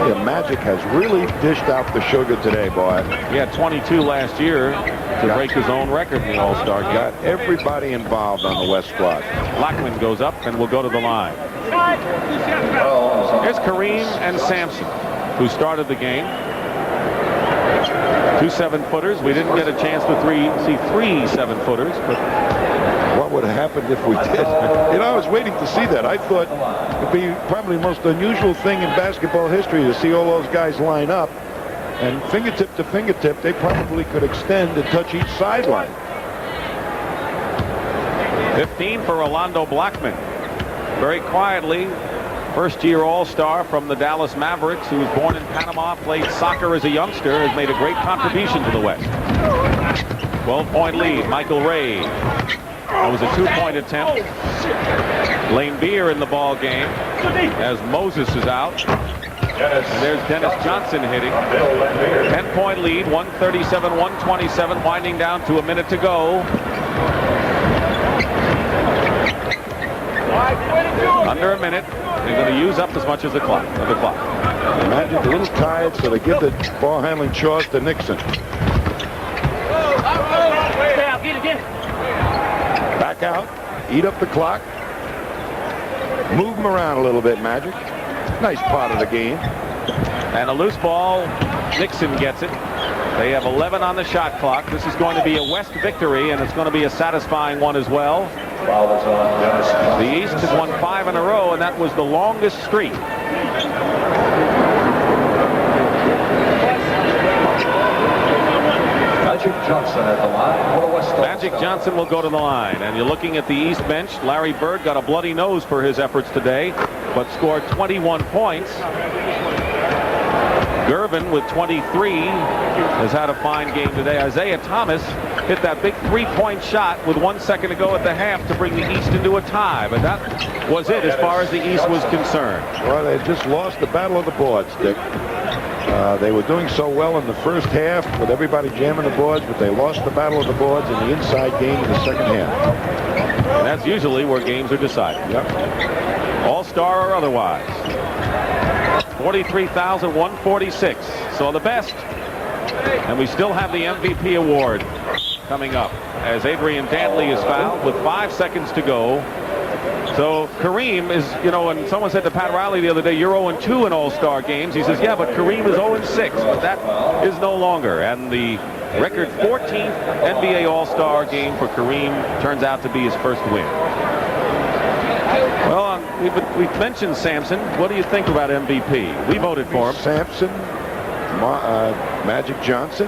The Magic has really dished out the sugar today, boy. He had 22 last year to break his own record in the All-Star game. Got everybody involved on the West squad. Blackman goes up and will go to the line. Here's Kareem and Sampson, who started the game. 2 7-footers. We didn't get a chance to see 3 7-footers, but what would have happened if we did? You know, I was waiting to see that. I thought it'd be probably the most unusual thing in basketball history to see all those guys line up, and fingertip to fingertip, they probably could extend and touch each sideline. 15 for Rolando Blackman. Very quietly, first-year All-Star from the Dallas Mavericks, who was born in Panama, played soccer as a youngster, has made a great contribution to the West. 12-point lead, Michael Ray. That was a 2-point attempt. Lane Beer in the ball game as Moses is out. And there's Dennis Johnson hitting. 10-point lead, 137-127, winding down to a minute to go. Under a minute. They're going to use up as much as the clock. Magic a little tired, so they give the ball handling chores to Nixon. Back out, eat up the clock, move them around a little bit, Magic. Nice part of the game. And a loose ball, Nixon gets it. They have 11 on the shot clock. This is going to be a West victory, and it's going to be a satisfying one as well. The East has won 5 in a row, and that was the longest streak. Magic Johnson at the line for the West. Magic Johnson will go to the line, and you're looking at the East bench. Larry Bird got a bloody nose for his efforts today, but scored 21 points. Gervin with 23 has had a fine game today. Isaiah Thomas hit that big 3-point shot with 1 second to go at the half to bring the East into a tie, but that was it as far as the East was concerned. Well, they just lost the battle of the boards, Dick. They were doing so well in the first half with everybody jamming the boards, but they lost the battle of the boards in the inside game in the second half. And that's usually where games are decided. Yep. All-star or otherwise. 43,146. So the best. And we still have the MVP award coming up as Adrian Dantley is fouled with 5 seconds to go. So Kareem is, you know, and someone said to Pat Riley the other day, you're 0-2 in All-Star games. He says, yeah, but Kareem is 0-6, but that is no longer. And the record 14th NBA All-Star game for Kareem turns out to be his first win. Well, we've mentioned Sampson. What do you think about MVP? We voted for him. Sampson, Magic Johnson.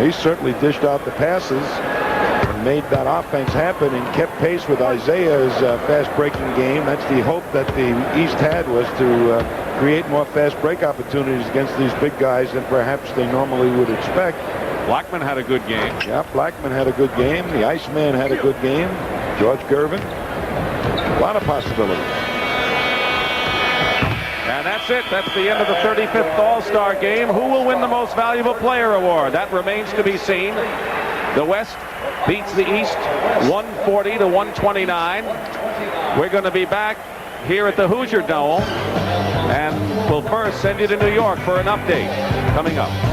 He certainly dished out the passes and made that offense happen and kept pace with Isaiah's fast-breaking game. That's the hope that the East had, was to create more fast break opportunities against these big guys than perhaps they normally would expect. Blackman had a good game. Yeah, Blackman had a good game. The Iceman had a good game. George Gervin. A lot of possibilities. And that's it. That's the end of the 35th All-Star game. Who will win the Most Valuable Player award? That remains to be seen. The West beats the East 140 to 129. We're going to be back here at the Hoosier Dome, and we'll first send you to New York for an update coming up.